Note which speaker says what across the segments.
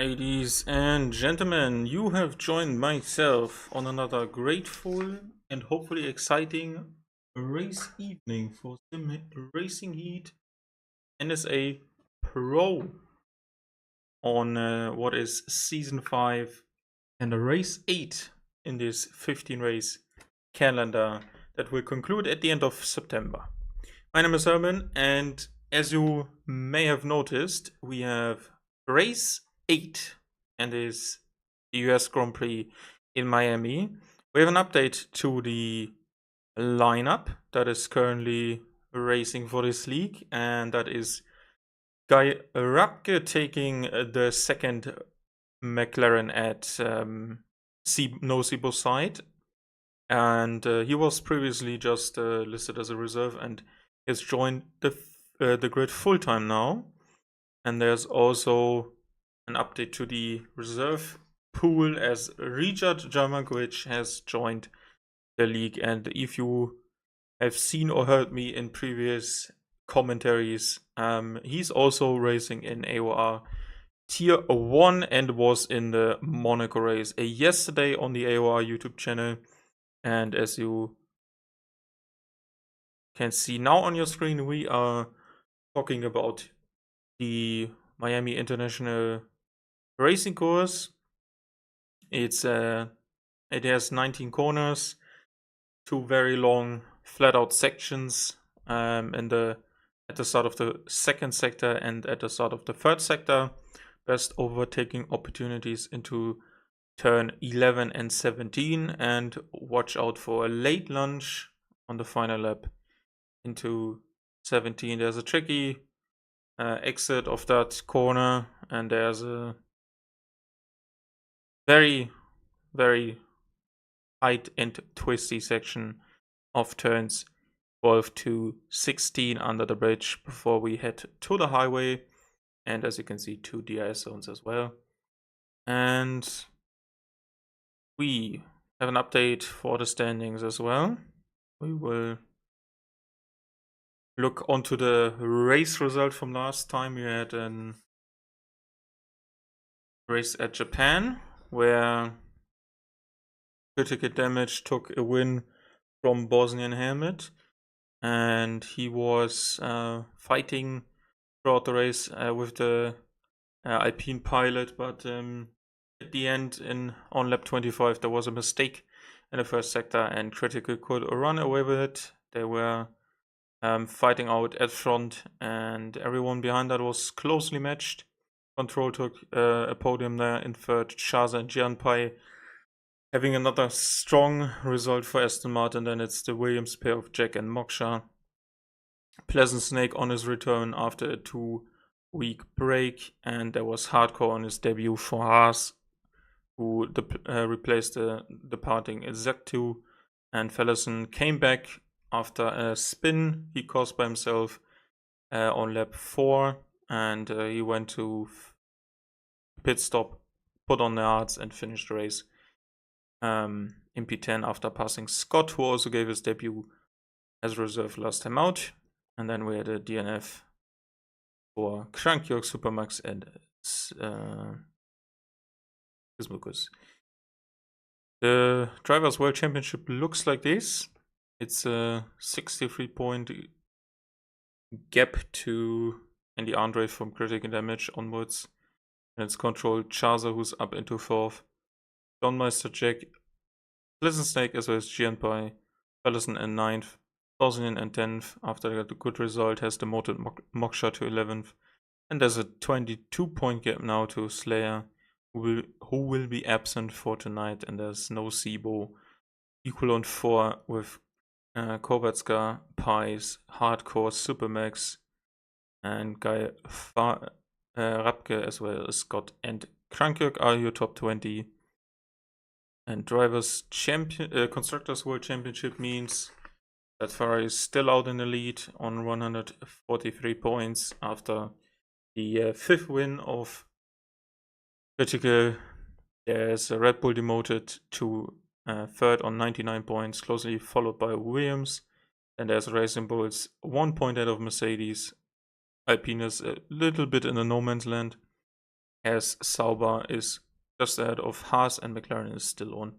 Speaker 1: Ladies and gentlemen, you have joined myself on another grateful and hopefully exciting race evening for Sim Racing Heat NSA Pro on what is season 5 and race 8 in this 15 race calendar that will conclude at the end of September. My name is Herman, and as you may have noticed, we have race 8 and is the US Grand Prix in Miami. We have an update to the lineup that is currently racing for this league, and that is Guy Rapke taking the second McLaren at No side, and he was previously just listed as a reserve and has joined the grid full time now. And there's also an update to the reserve pool as Richard Jarmankovic has joined the league. And if you have seen or heard me in previous commentaries, he's also racing in AOR Tier 1 and was in the Monaco race yesterday on the AOR YouTube channel. And as you can see now on your screen, we are talking about the Miami International Racing Course. It has 19 corners, 2 very long flat out sections at the start of the second sector and at the start of the third sector. Best overtaking opportunities into turn 11 and 17, and watch out for a late lunge on the final lap into 17. There's a tricky exit of that corner, and there's a very, very tight and twisty section of turns 12 to 16 under the bridge before we head to the highway, and as you can see, 2 DRS zones as well. And we have an update for the standings as well. We will look onto the race result from last time. We had a race at Japan where Critical Damage took a win from Bosnian Helmet, and he was fighting throughout the race with the Alpine pilot, but at the end, on lap 25, there was a mistake in the first sector, and Critical could run away with it. They were fighting out at front, and everyone behind that was closely matched. Control took a podium there in third. Chaza and Gianpai having another strong result for Aston Martin. Then it's the Williams pair of Jack and Moksha. Pleasant Snake on his return after a 2-week break, and there was Hardcore on his debut for Haas, who replaced the departing Exactu, and Fellison came back after a spin he caused by himself on lap 4, and he went to pit stop, put on the hards, and finished the race in P10 after passing Scott, who also gave his debut as reserve last time out. And then we had a DNF for Krankjörg, Supermax, and Gizmukus. The Drivers' World Championship looks like this. It's a 63-point gap to Andy Andre from Critical Damage onwards. And it's controlled Chaza, who's up into 4th. Donmeister, Jack, Pleasant Snake, as well as Gianpai, Fellison in 9th. Bosnian in 10th. After a good result, has demoted Moksha to 11th. And there's a 22-point gap now to Slayer, who will be absent for tonight. And there's no Sibo. Equal on 4 with Kovatska, Pies, Hardcore, Supermax, and Guy Rapke, as well as Scott and Krankjörg are your top 20. And Drivers' Constructors' World Championship means that Ferrari is still out in the lead on 143 points after the 5th win of Critical. There's a Red Bull demoted to 3rd on 99 points, closely followed by Williams. And there's Racing Bulls 1 point ahead of Mercedes. Alpine is a little bit in the no man's land. as Sauber is just ahead of Haas and McLaren is still on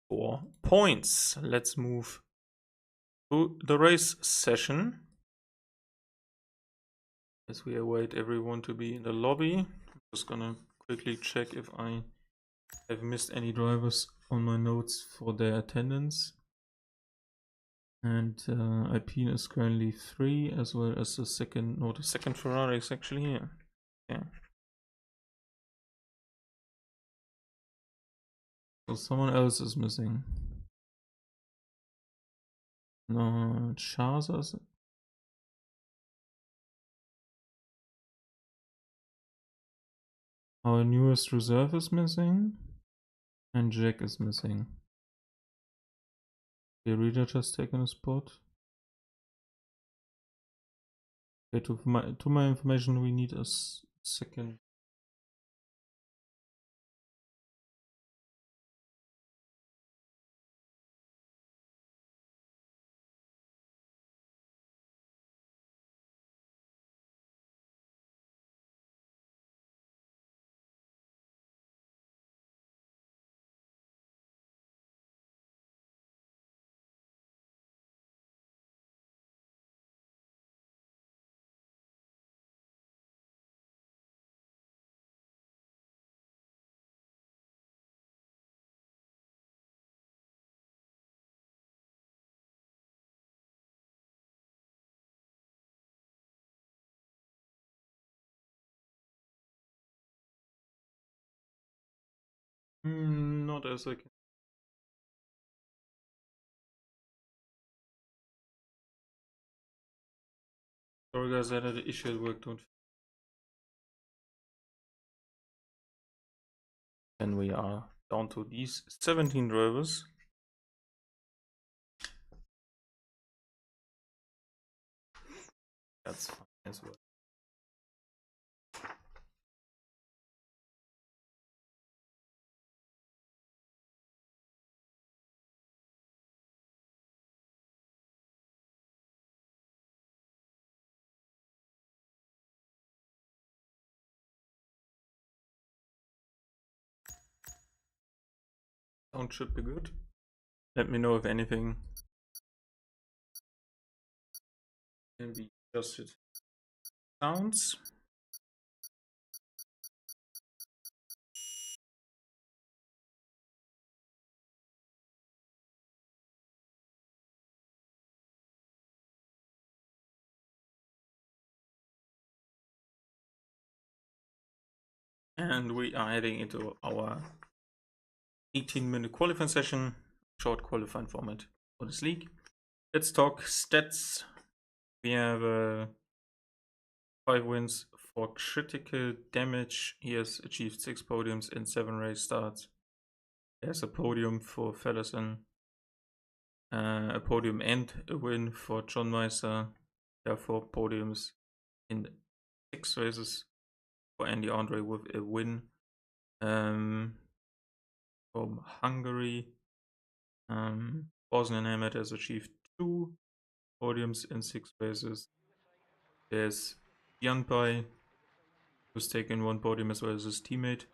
Speaker 1: 4 points. Let's move to the race session as we await everyone to be in the lobby. I'm just gonna quickly check if I have missed any drivers on my notes for their attendance. And Alpine is currently 3, as well as the second Ferrari is actually here. Yeah. So someone else is missing. No, Chazas. Our newest reserve is missing. And Jack is missing. The reader just taken a spot. Okay, to my information, we need a second. Not as I can. Sorry guys, I had an issue at work. Then we are down to these 17 drivers. That's fine as well. Sound should be good. Let me know if anything can be adjusted. Sounds. And we are heading into our 18-minute qualifying session, short qualifying format for this league. Let's talk stats. We have 5 wins for critical damage. He has achieved 6 podiums in 7 race starts. There's a podium for Fellison, a podium and a win for John Meister. There are 4 podiums in 6 races for Andy Andre with a win. From Hungary, Bosnian Hammett has achieved 2 podiums in 6 races. There's Gianpai, who's taken 1 podium as well as his teammate.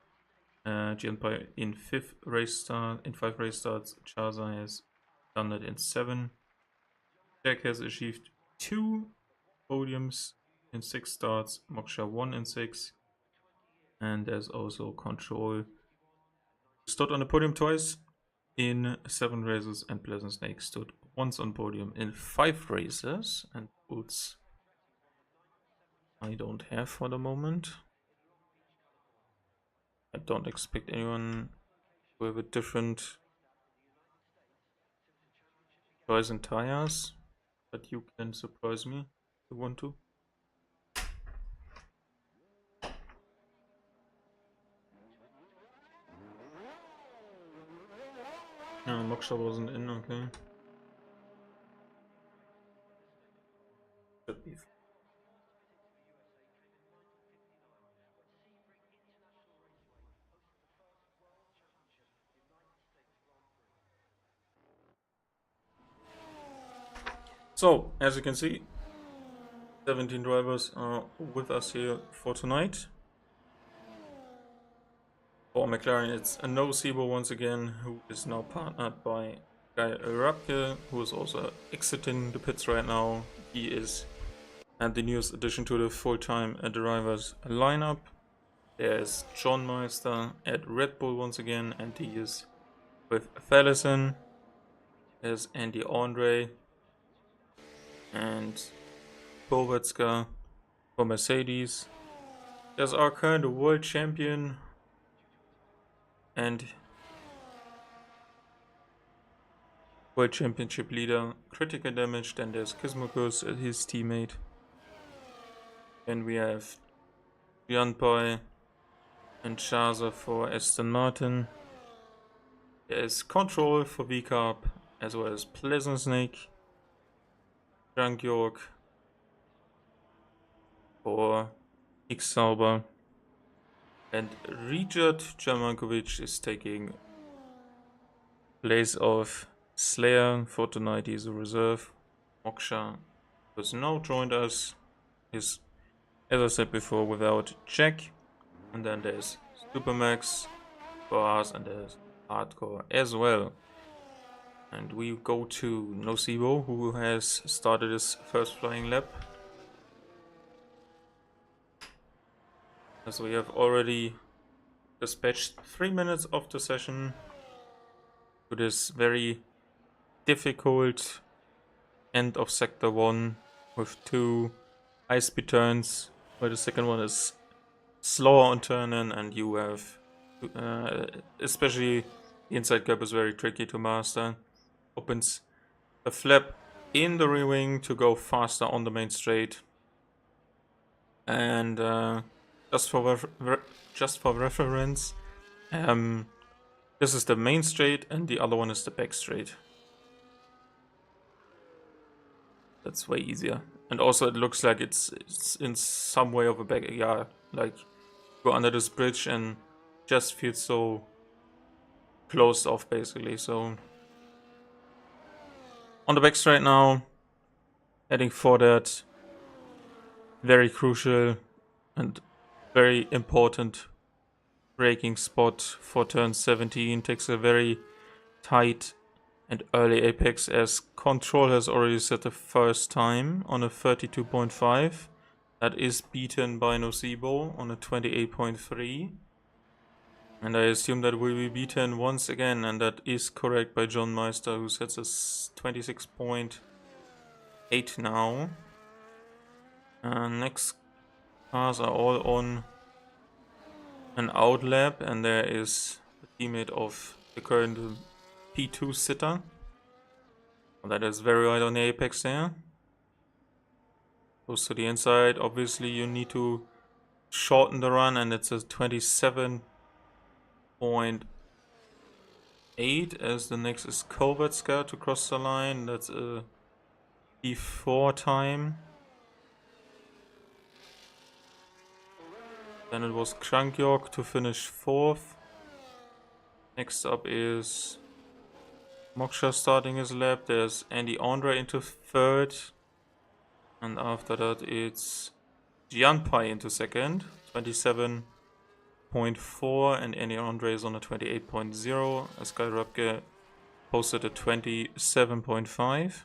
Speaker 1: Gianpai in 5 race starts. Chaza has done that in 7. Jack has achieved 2 podiums in 6 starts. Moksha 1 in 6. And there's also Control, stood on the podium twice in 7 races, and Pleasant Snake stood once on podium in 5 races. And Boots I don't have for the moment. I don't expect anyone to have a different choice in tires, but you can surprise me if you want to. No, Moksha wasn't in, okay. Should be. So, as you can see, 17 drivers are with us here for tonight. For McLaren, it's a Nocebo once again, who is now partnered by Guy Rapke, who is also exiting the pits right now. He is and the newest addition to the full-time drivers lineup. There's John Meister at Red Bull once again, and he is with Fallison. There's Andy Andre and Kovatska for Mercedes. There's our current world champion and world championship leader, Critical Damage. Then there's Kismokus, his teammate. Then we have Janpai and Chaza for Aston Martin. There's Control for VCARB, as well as Pleasant Snake, Drunk York for X Sauber, and Richard Jamankovic is taking place of Slayer for tonight. He's a reserve. Moksha has now joined us, is, as I said before, without Jack. And then there's Supermax for us, and there's Hardcore as well. And we go to Nocebo, who has started his first flying lap. As we have already dispatched 3 minutes of the session to this very difficult end of Sector 1 with 2 high-speed turns, where the second one is slower on turn-in, and you have, especially the inside gap is very tricky to master. Opens a flap in the rear wing to go faster on the main straight. And just for reference, this is the main straight and the other one is the back straight. That's way easier. And also it looks like it's in some way of a back, yeah, like go under this bridge and just feels so closed off basically. So on the back straight now, heading for that very crucial and very important braking spot for turn 17. Takes a very tight and early apex, as Control has already set the first time on a 32.5. That is beaten by Nocebo on a 28.3. And I assume that will be beaten once again, and that is correct, by John Meister, who sets a 26.8 now. Next cars are all on an out lap, and there is the teammate of the current P2 sitter. That is very wide on the apex there. Goes to the inside. Obviously you need to shorten the run, and it's a 27.8, as the next is Kovatska to cross the line. That's a P4 time. Then it was Krankjork to finish 4th. Next up is Moksha starting his lap. There's Andy Andre into 3rd. And after that it's Jianpai into 2nd. 27.4, and Andy Andre is on a 28.0. As Guy Rapke posted a 27.5.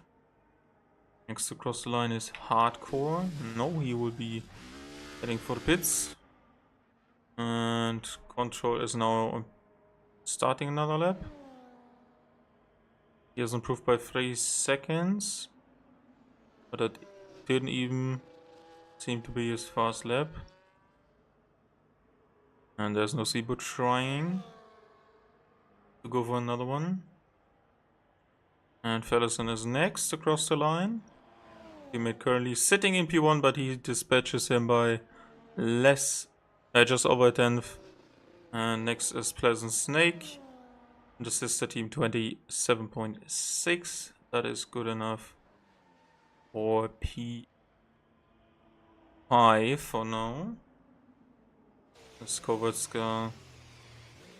Speaker 1: Next to cross the line is Hardcore. No, he will be heading for the pits. And Control is now starting another lap. He has improved by 3 seconds, but that didn't even seem to be his fast lap. And there's Nocebo trying to go for another one. And Fellison is next across the line. Teammate currently sitting in P1, but he dispatches him by less, just over a 10th. And next is Pleasant Snake. The sister team 27.6. That is good enough for P5 for now. Kovatska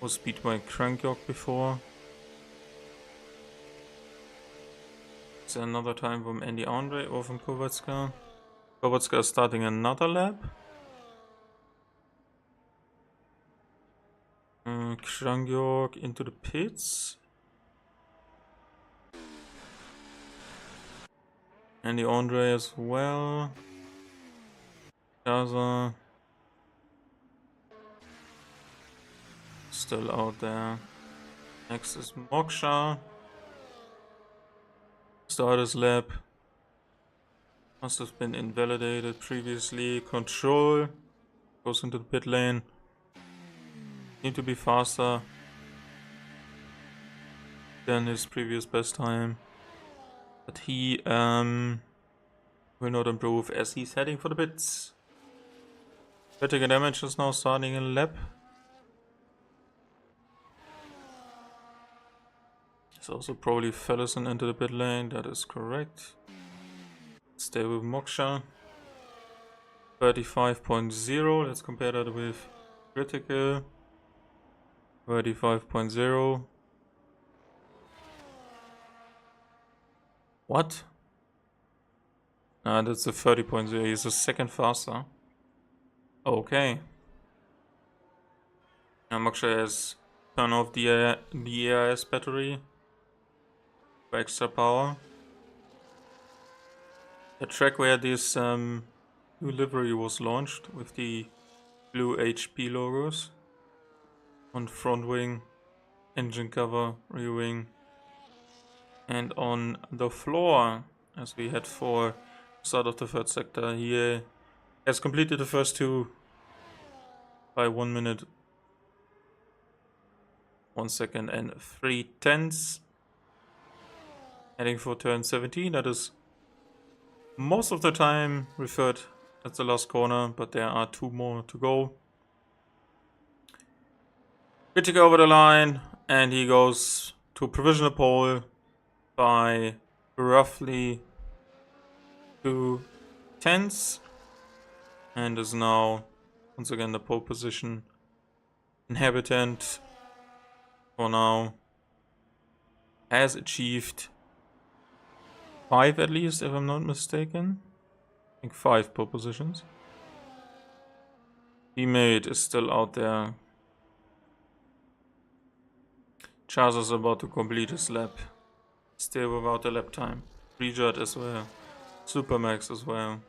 Speaker 1: was beat by Krankjork before. Is there another time from Andy Andre or from Kovatska? Kovatska is starting another lap. Krangyork into the pits. And the Andre as well. Gaza. Still out there. Next is Moksha. Starters lab. Must have been invalidated previously. Control. Goes into the pit lane. Need to be faster than his previous best time. But he will not improve as he's heading for the pits. Critical damage is now starting in lap. There's also probably Fellison into the pit lane, that is correct. Stay with Moksha. 35.0, let's compare that with critical. 35.0. What? Ah, that's a 30.0, he's a second faster. Okay. Now Moksha has turned off the AIS battery for extra power. The track where this new livery was launched with the blue HP logos on front wing, engine cover, rear wing, and on the floor as we head for start of the third sector. He has completed the first two by 1 minute, 1 second and 3/10. Heading for turn 17, that is most of the time referred as the last corner, but there are 2 more to go. Critical over the line, and he goes to provisional pole by roughly 2/10, and is now once again the pole position inhabitant for now. Has achieved 5 at least, if I'm not mistaken. I think 5 pole positions. Teammate is still out there. Charles is about to complete his lap. Still without a lap time. Rejard as well. Supermax as well.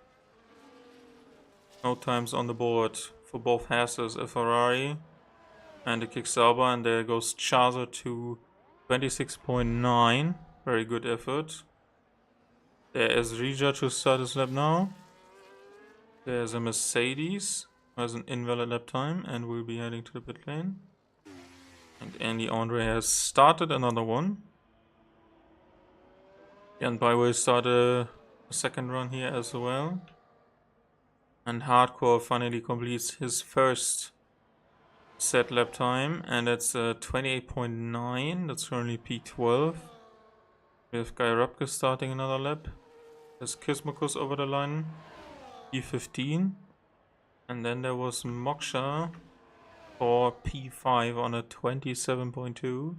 Speaker 1: No times on the board for both Hasses, a Ferrari and a Kick Sauber, and there goes Chaser to 26.9. Very good effort. There is Rejard to start his lap now. There's a Mercedes who has an invalid lap time and will be heading to the pit lane. And Andy Andre has started another one. And Bai will start a second run here as well. And Hardcore finally completes his first set lap time, and that's 28.9. That's currently P12. We have Guy Rapke starting another lap. There's Kismokus over the line, P15. And then there was Moksha for P5 on a 27.2.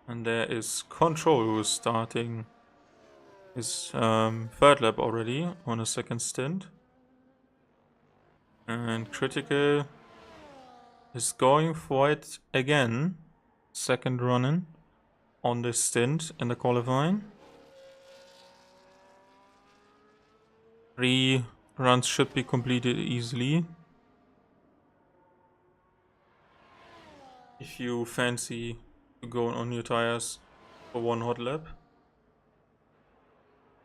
Speaker 1: And there is Control, who is starting his third lap already on a second stint. And Critical is going for it again. Second run-in on this stint in the qualifying. 3 runs should be completed easily. If you fancy to go on your tires for 1 hot lap.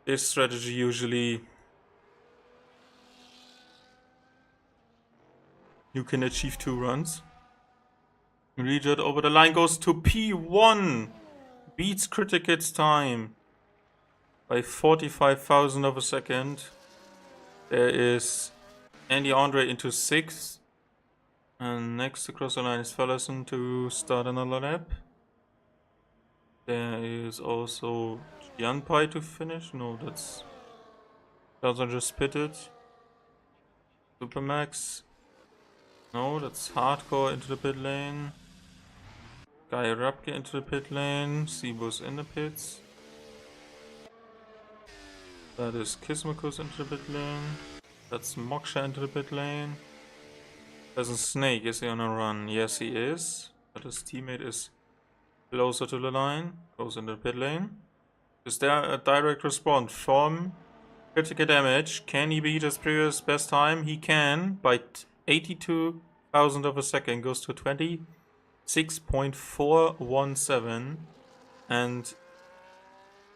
Speaker 1: This strategy usually you can achieve 2 runs. Rejard over the line goes to P1. Beats Critical's time by 45,000 of a second. There is Andy Andre into 6th. And next across the line is Fellison to start another lap. There is also Janpai to finish. No, that's doesn't just pitted. Supermax. No, that's Hardcore into the pit lane. Guy Rapke into the pit lane. Seabus in the pits. That is Kismokus into the pit lane. That's Moksha into the pit lane. There's a Snake. Is he on a run? Yes, he is. But his teammate is closer to the line. Goes in the pit lane. Is there a direct response from critical damage? Can he beat his previous best time? He can by 82,000 of a second. Goes to 26.417. And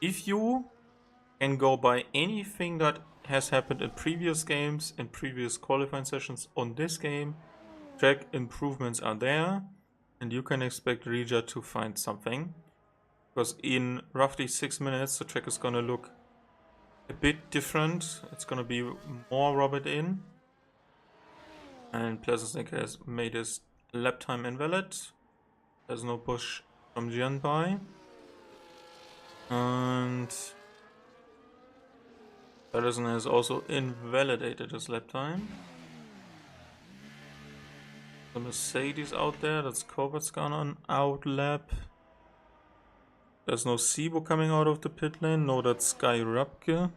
Speaker 1: if you can go by anything that has happened in previous games, in previous qualifying sessions on this game, track improvements are there, and you can expect Regia to find something. Because in roughly 6 minutes, the track is gonna look a bit different. It's gonna be more rubbed in. And Pleasant has made his lap time invalid. There's no push from Jianbai. And Patterson has also invalidated his lap time. The Mercedes out there, that's Corvett's gone on out lap. There's no Sibo coming out of the pit lane, no, that's Sky Rapke.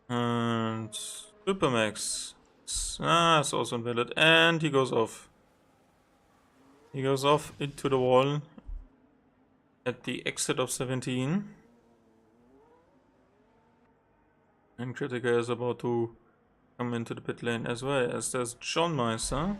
Speaker 1: And Supermax. It's also invalid, and he goes off. He goes off into the wall at the exit of 17. And Kritika is about to come into the pit lane as well, as there's John Meister.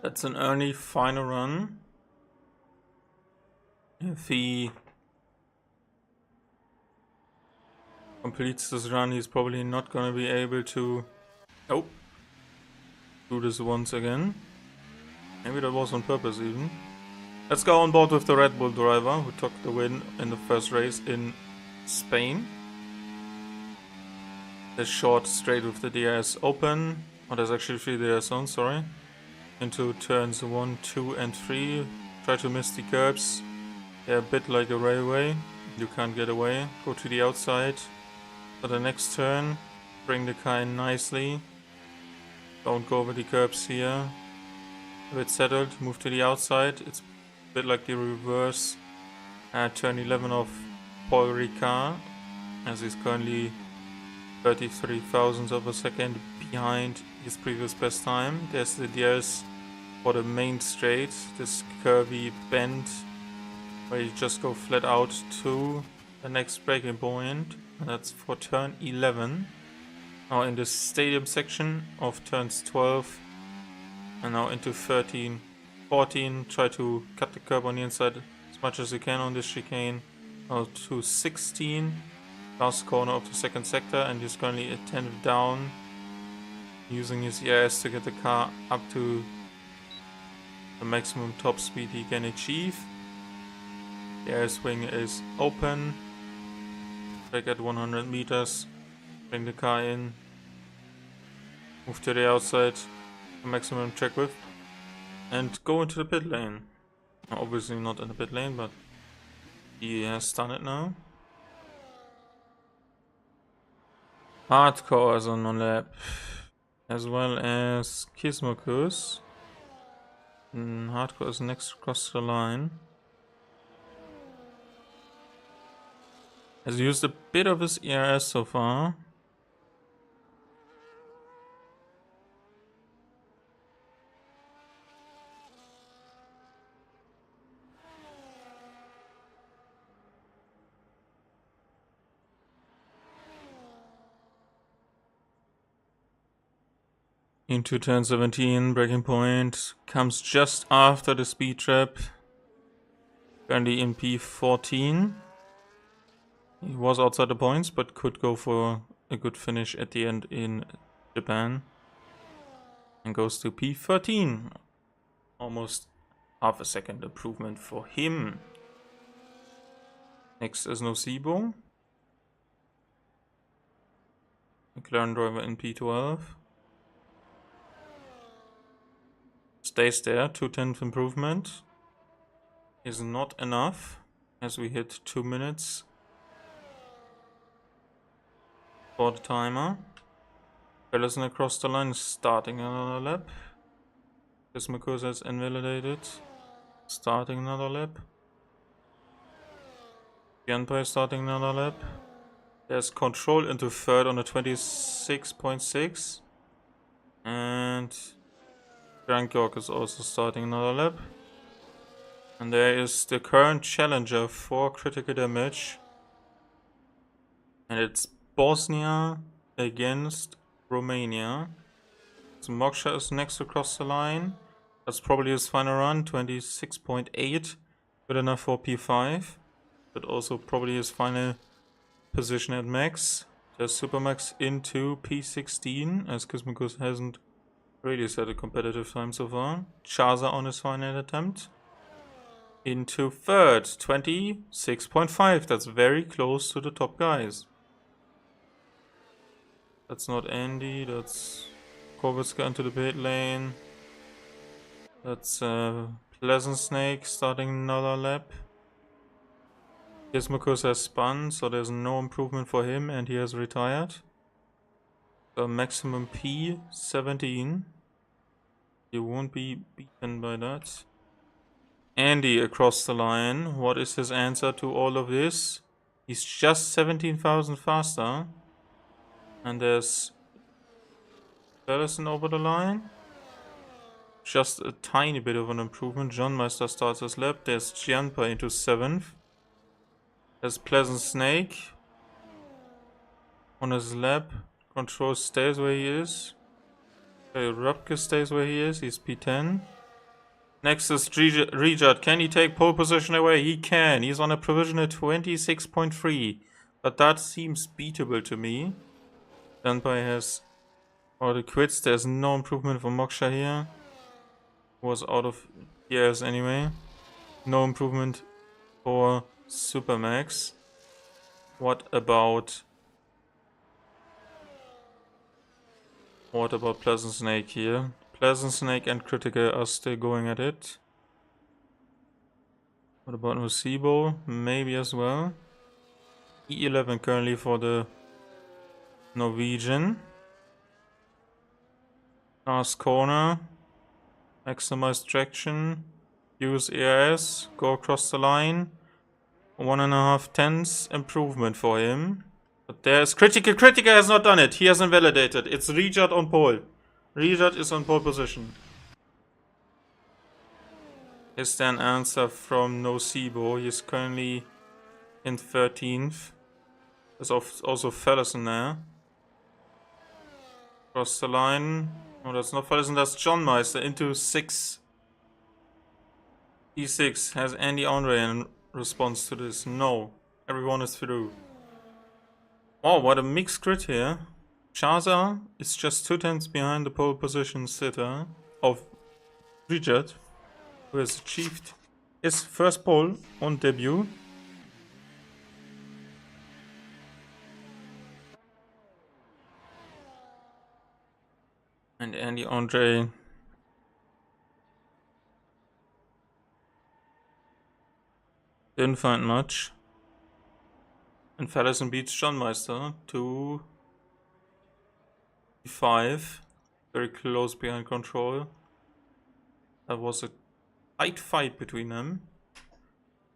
Speaker 1: That's an early final run. If he completes this run, he's probably not gonna be able to do this once again. Maybe that was on purpose even. Let's go on board with the Red Bull driver who took the win in the first race in Spain. The short straight with the DRS open. Oh, there's actually 3 DRS zones, sorry. Into turns 1, 2 and 3. Try to miss the curbs. They're a bit like a railway. You can't get away. Go to the outside. For the next turn, bring the car in nicely. Don't go over the curbs here. A bit settled, move to the outside. It's a bit like the reverse turn 11 of Paul Ricard, as he's currently 33 thousandths of a second behind his previous best time. There's the DRS for the main straight, this curvy bend where you just go flat out to the next braking point, and that's for turn 11. Now in the stadium section of turns 12 and now into 13, 14, try to cut the curb on the inside as much as you can on this chicane. Now to 16, last corner of the second sector, and he's currently a 10th down, using his ERS to get the car up to the maximum top speed he can achieve. The air swing is open. Back at 100 meters. Bring the car in. Move to the outside. The maximum track width. And go into the pit lane. Obviously not in the pit lane, but he has done it now. Hardcore is on lap. As well as Kismokus. Hardcore is next across the line. Has used a bit of his ERS so far. Into turn 17, braking point comes just after the speed trap. Currently in P14. He was outside the points, but could go for a good finish at the end in Japan. And goes to P13. Almost half a second improvement for him. Next is Nocebo. McLaren driver in P12. Stays there, 2/10 improvement. Is not enough, as we hit 2 minutes. for the timer. Pellison across the line, starting another lap. Kismakus has invalidated, starting another lap. Genpai starting another lap. There's control into third on the 26.6. And York is also starting another lap. And there is the current challenger for critical damage. And it's Bosnia against Romania. So Moksha is next to cross the line. That's probably his final run, 26.8. Good enough for P5. But also probably his final position at max. There's Supermax into P16, as Kismikus hasn't really set a competitive time so far. Chaza on his final attempt. Into third, 26.5. That's very close to the top guys. That's not Andy, that's Korvitska into the pit lane. That's Pleasant Snake starting another lap. Kismikus has spun, so there's no improvement for him, and he has retired. So maximum P 17. You won't be beaten by that. Andy across the line. What is his answer to all of this? He's just 17,000 faster. And there's Allison over the line. Just a tiny bit of an improvement. John Meister starts his lap. There's Gianpa into 7th. There's Pleasant Snake on his lap. Control stays where he is. Okay, Rupke stays where he is. He's P10. Next is Rijat. Can he take pole position away? He can. He's on a provisional 26.3. But that seems beatable to me. Danpai has already quits. There's no improvement for Moksha here. Was out of years anyway. No improvement for Supermax. What about Pleasant Snake here? Pleasant Snake and Critical are still going at it. What about Nocebo? Maybe as well. E11 currently for the Norwegian. Last corner. Maximize traction. Use AIS. Go across the line. 1.5 tenths improvement for him. But there's Critical. Critical has not done it. He hasn't validated. It's Rijat on pole. Rijat is on pole position. Is there an answer from Nocebo? He's currently in 13th. There's also Fellison there. Cross the line. No, that's not Fellison, that's John Meister into 6. E6. Has Andy Andre in response to this? No. Everyone is through. Oh, what a mixed grid here. Chaza is just 2 tenths behind the pole position sitter of Rijat, who has achieved his first pole on debut. And Andy Andre didn't find much. And Fellison beats John Meister to 5. Very close behind control. That was a tight fight between them.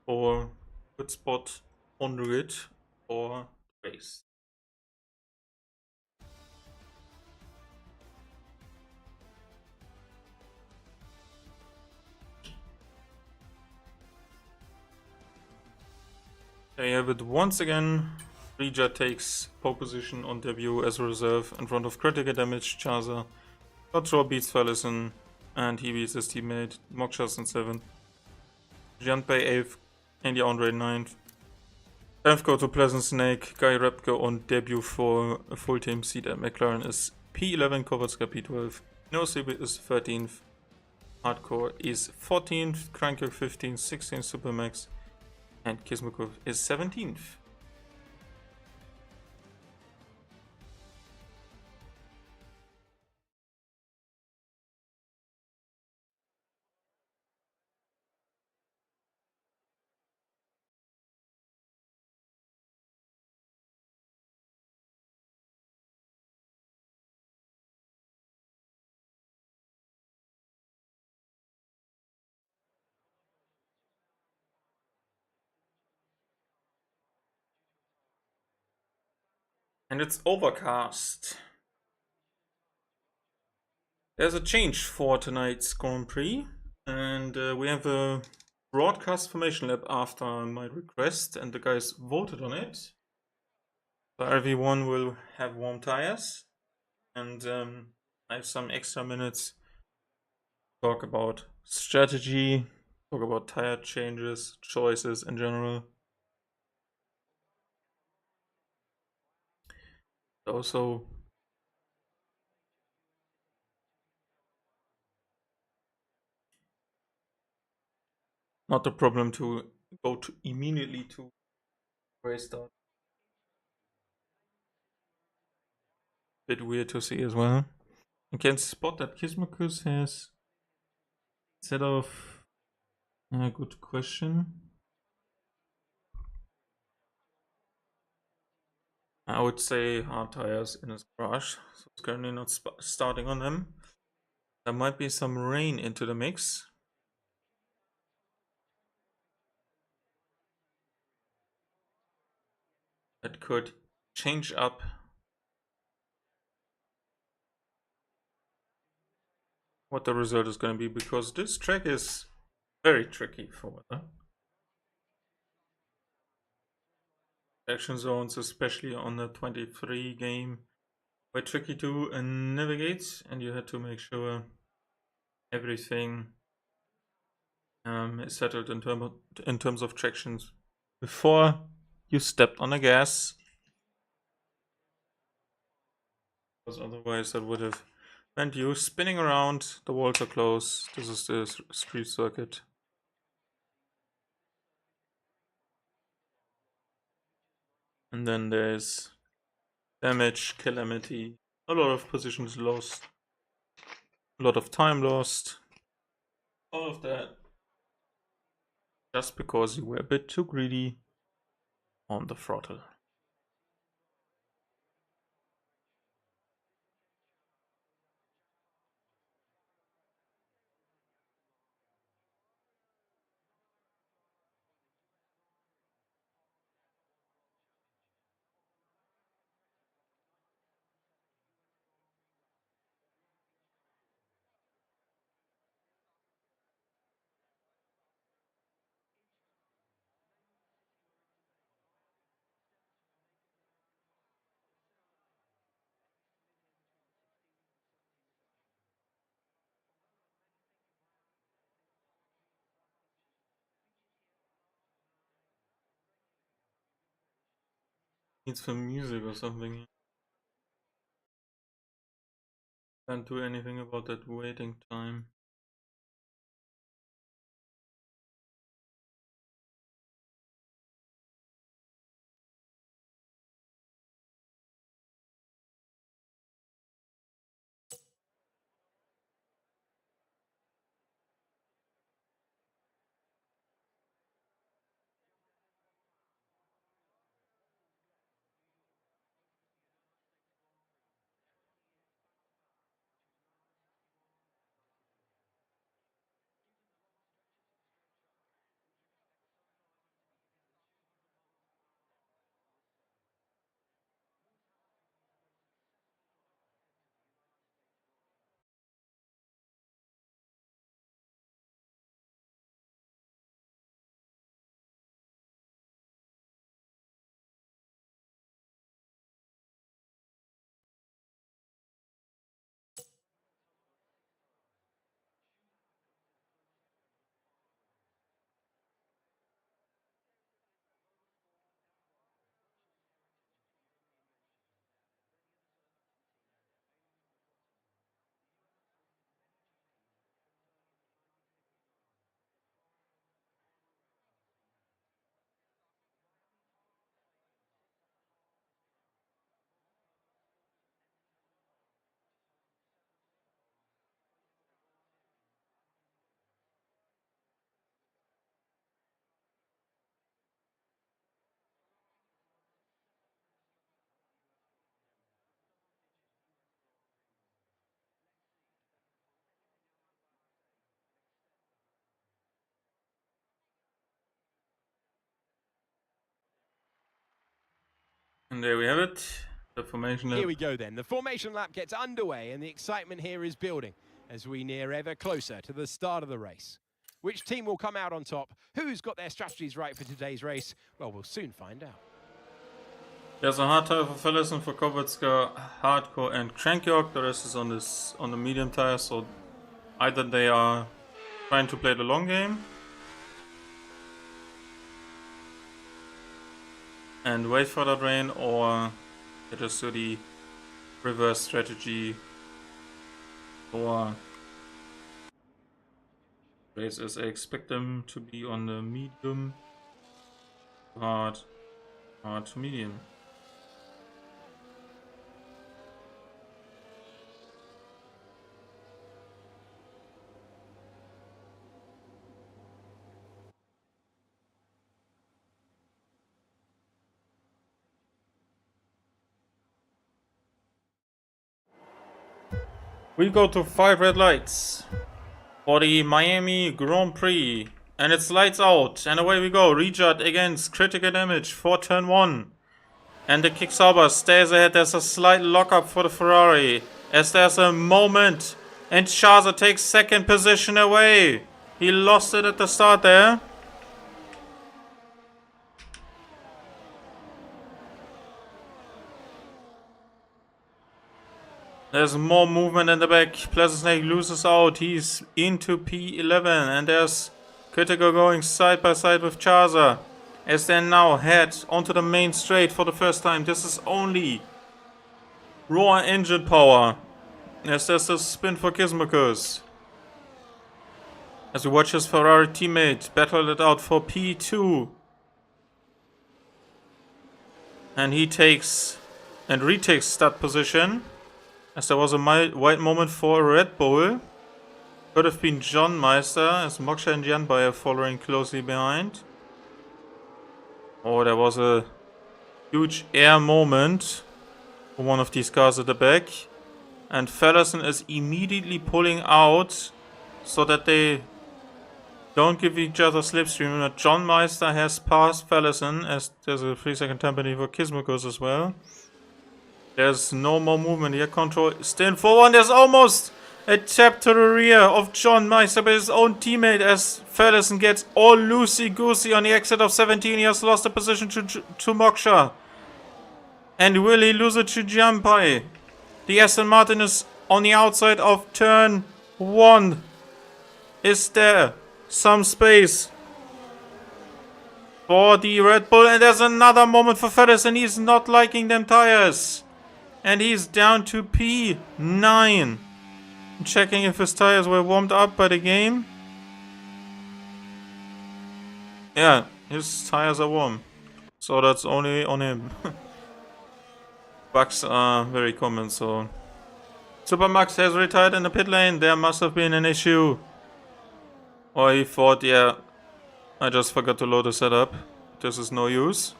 Speaker 1: For good spot on the grid for race. There you have it once again. Rija takes pole position on debut as a reserve in front of critical damage Chaza. Control beats Fellison and he beats his teammate Moksha's in 7th. Jianpei 8th, Andy Andre 9th. 10th go to Pleasant Snake, Guy Repko on debut for a full team seat at McLaren is P11, Kovatska P12. Nocebo is 13th. Hardcore is 14th, Krankuk 15th, 16th Supermax, and Kismukov is 17th. And it's overcast. There's a change for tonight's Grand Prix, and we have a broadcast formation lap after my request, and the guys voted on it. So everyone will have warm tires, and I have some extra minutes to talk about strategy, talk about tire changes, choices in general. Also, not a problem to go to immediately to race start. Bit weird to see as well. You can spot that Kismakus has set off. Good question. I would say hard tires in his garage, so it's currently not starting on them. There might be some rain into the mix. That could change up what the result is going to be, because this track is very tricky for weather. Action zones, especially on the 23 game, were tricky to navigate, and you had to make sure everything is settled in terms of tractions before you stepped on the gas, because otherwise that would have meant you spinning around. The walls are close. This is the street circuit. And then there's damage, calamity, a lot of positions lost, a lot of time lost. All of that just because you were a bit too greedy on the throttle. Needs some music or something. Can't do anything about that waiting time. And there we have it. The formation lap.
Speaker 2: Here we go then. The formation lap gets underway and the excitement here is building as we near ever closer to the start of the race. Which team will come out on top? Who's got their strategies right for today's race? Well, we'll soon find out.
Speaker 1: There's a hard tire for Fellison, for Kowalska, Hardcore and Crankyok. The rest is on the medium tire, so either they are trying to play the long game and wait for that rain, or they just do the reverse strategy for races. I expect them to be on the medium, hard to medium. We go to 5 red lights for the Miami Grand Prix, and it's lights out, and away we go. Rejud against critical damage for turn 1, and the Kicksauber stays ahead. There's a slight lockup for the Ferrari as there's a moment, and Chaza takes second position away. He lost it at the start there. There's more movement in the back. Pleasant Snake loses out. He's into P11. And there's Critical going side by side with Chaza, as they now head onto the main straight for the first time. This is only raw engine power, as there's a spin for Gizmocus. As we watch his Ferrari teammate battle it out for P2. And he takes and retakes that position. As there was a white moment for Red Bull. Could have been John Meister, as Moksha and Janbai are following closely behind. Oh, there was a huge air moment for one of these cars at the back. And Fellison is immediately pulling out so that they don't give each other slipstream. John Meister has passed Fellison, as there's a 3-second time penalty for Gizmocus as well. There's no more movement here. Control still forward. There's almost a tap to the rear of John Meister by his own teammate, as Fellison gets all loosey-goosey on the exit of 17. He has lost the position to Moksha. And will he lose it to Janpai? The Aston Martin is on the outside of turn 1. Is there some space for the Red Bull? And there's another moment for Fellison. He's not liking them tires. And he's down to P9. Checking if his tires were warmed up by the game. Yeah, his tires are warm. So that's only on him. Bugs are very common, so... Supermax has retired in the pit lane. There must have been an issue. Or he thought, yeah, I just forgot to load the setup. This is no use.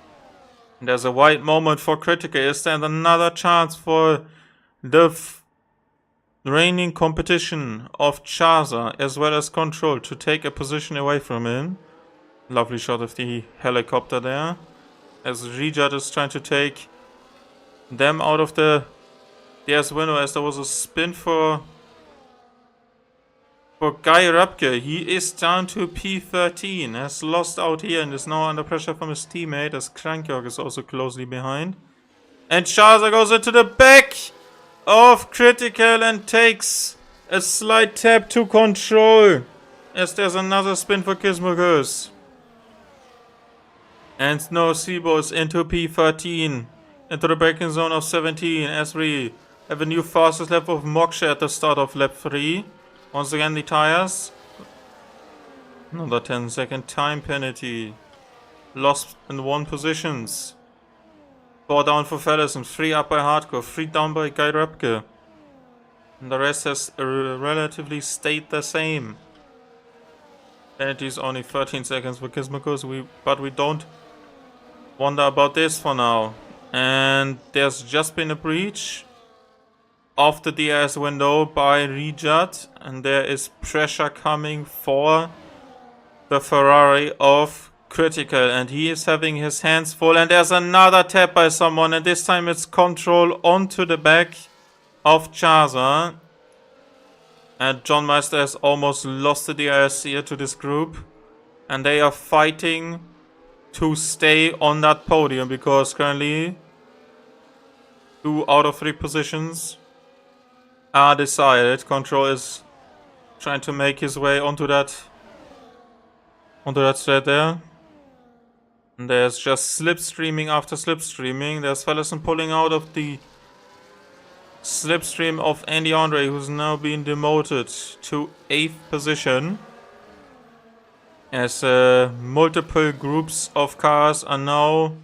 Speaker 1: And there's a white moment for Critical. Is there another chance for the reigning competition of Chaza as well as Control to take a position away from him? Lovely shot of the helicopter there. As Rejud is trying to take them out of the DS window, as there was a spin for Guy Rapke. He is down to P13, has lost out here and is now under pressure from his teammate, as Crankyok is also closely behind. And Chaza goes into the back of Critical and takes a slight tap to Control, as there's another spin for Gizmocus. And Snow Sibo is into P13, into the braking zone of 17, as we have a new fastest lap of Moksha at the start of lap 3. Once again the tires. Another 10-second time penalty. Lost in 1 positions. 4 down for Fellison, 3 up by Hardcore, 3 down by Guy Rapke. And the rest has relatively stayed the same. Penalty is only 13 seconds for Gizmocus, but we don't wonder about this for now. And there's just been a breach of the DRS window by Rejud, and there is pressure coming for the Ferrari of Critical, and he is having his hands full, and there's another tap by someone, and this time it's control onto the back of Chaza. And John Meister has almost lost the DRS here to this group, and they are fighting to stay on that podium because currently 2 out of 3 positions are decided. Control is trying to make his way onto that thread there. And there's just slipstreaming after slipstreaming. There's Fellison pulling out of the slipstream of Andy Andre, who's now been demoted to 8th position. As multiple groups of cars are now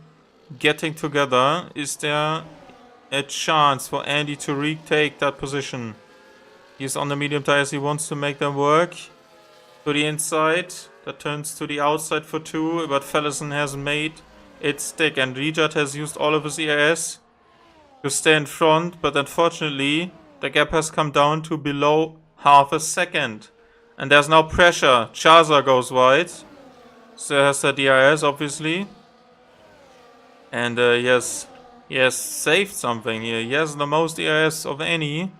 Speaker 1: getting together. Is there a chance for Andy to retake that position? He's on the medium tires. He wants to make them work. To the inside. That turns to the outside for 2. But Fellison has made it stick. And Rijat has used all of his ERS to stay in front. But unfortunately, the gap has come down to below half a second. And there's now pressure. Chaza goes wide. So has the DRS, obviously. And he has saved something here. He has the most DRS of any.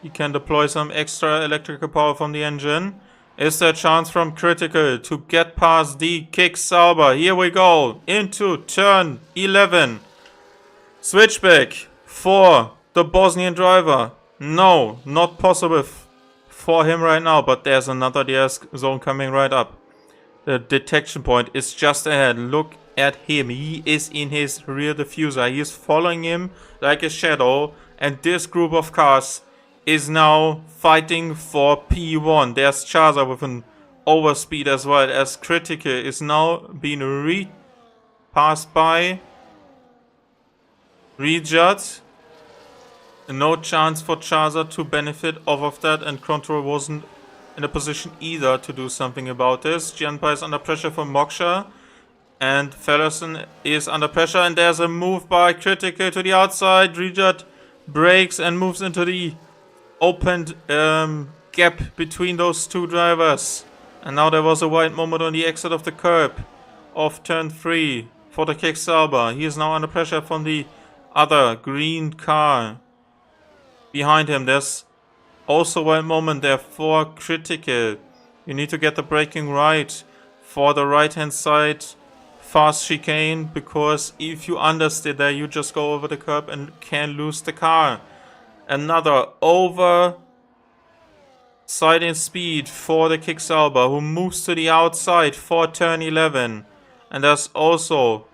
Speaker 1: He can deploy some extra electrical power from the engine. Is there a chance from Critical to get past the kick Sauber? Here we go. Into turn 11. Switchback for the Bosnian driver. No, not possible for him right now. But there's another DRS zone coming right up. The detection point is just ahead. Look at him. He is in his rear diffuser. He is following him like a shadow. And this group of cars is now fighting for P1. There's Chaza with an overspeed as well, as Critical is now being passed by Rijat. No chance for Chaza to benefit off of that, and Control wasn't in a position either to do something about this. Gianpai is under pressure from Moksha, and Fellison is under pressure, and there's a move by Critical to the outside. Rijat brakes and moves into the opened gap between those 2 drivers. And now there was a wide moment on the exit of the curb of turn 3 for the Kick Sauber. He is now under pressure from the other green car behind him. There's also a wide moment there for Critical. You need to get the braking right for the right hand side fast chicane, because if you understeer there, you just go over the curb and can lose the car. Another over side in speed for the Kick Sauber, who moves to the outside for turn 11. And there's also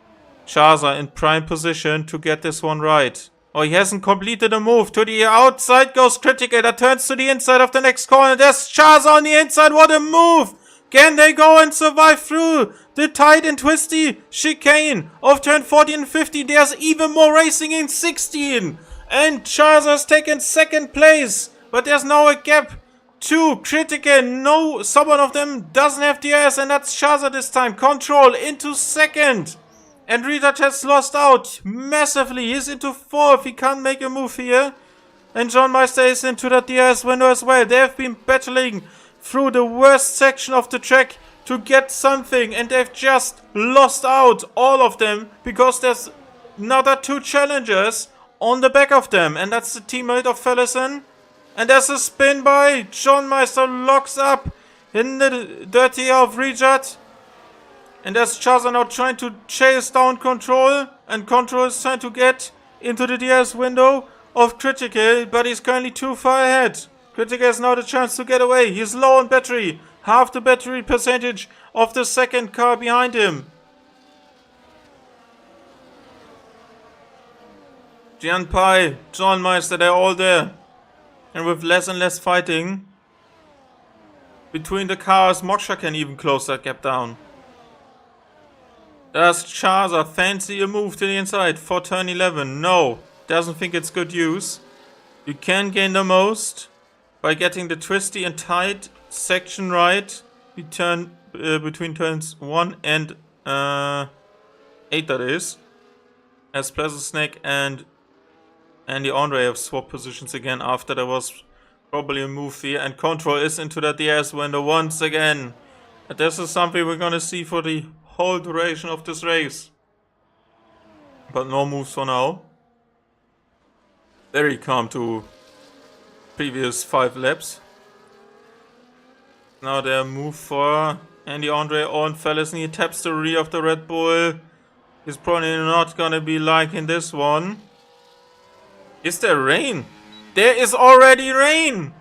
Speaker 1: Chaza in prime position to get this one right. Oh, he hasn't completed a move. To the outside goes Critical. That turns to the inside of the next corner. There's Chaza on the inside. What a move! Can they go and survive through the tight and twisty chicane of turn 14 and 15? There's even more racing in 16. And Chaza's taken 2nd place. But there's now a gap to Critical. No, someone of them doesn't have DRS, and that's Chaza this time. Control into 2nd. And Rijat has lost out massively. He's into 4th. He can't make a move here. And John Meister is into that DRS window as well. They have been battling through the worst section of the track to get something. And they've just lost out, all of them, because there's another 2 challengers on the back of them, and that's the teammate of Fellison. And there's a spin by John Meister, locks up in the dirty air of Rijat. And there's Chaza now trying to chase down Control, and Control is trying to get into the DRS window of Critical, but he's currently too far ahead. Critical has now the chance to get away. He's low on battery, half the battery percentage of the 2nd car behind him. Gianpai, John Meister, they're all there. And with less and less fighting between the cars, Moksha can even close that gap down. Does Chaza fancy a move to the inside for turn 11? No, doesn't think it's good use. You can gain the most by getting the twisty and tight section right between turns 1 and 8, that is. As Pleasant Snake and Andy Andre have swapped positions again after there was probably a move here. And Control is into the DRS window once again. And this is something we're going to see for the whole duration of this race. But no moves for now. Very calm to previous 5 laps. Now their move for Andy Andre on Felison. He taps the rear of the Red Bull. He's probably not gonna be liking this one. Is there rain? There is already rain!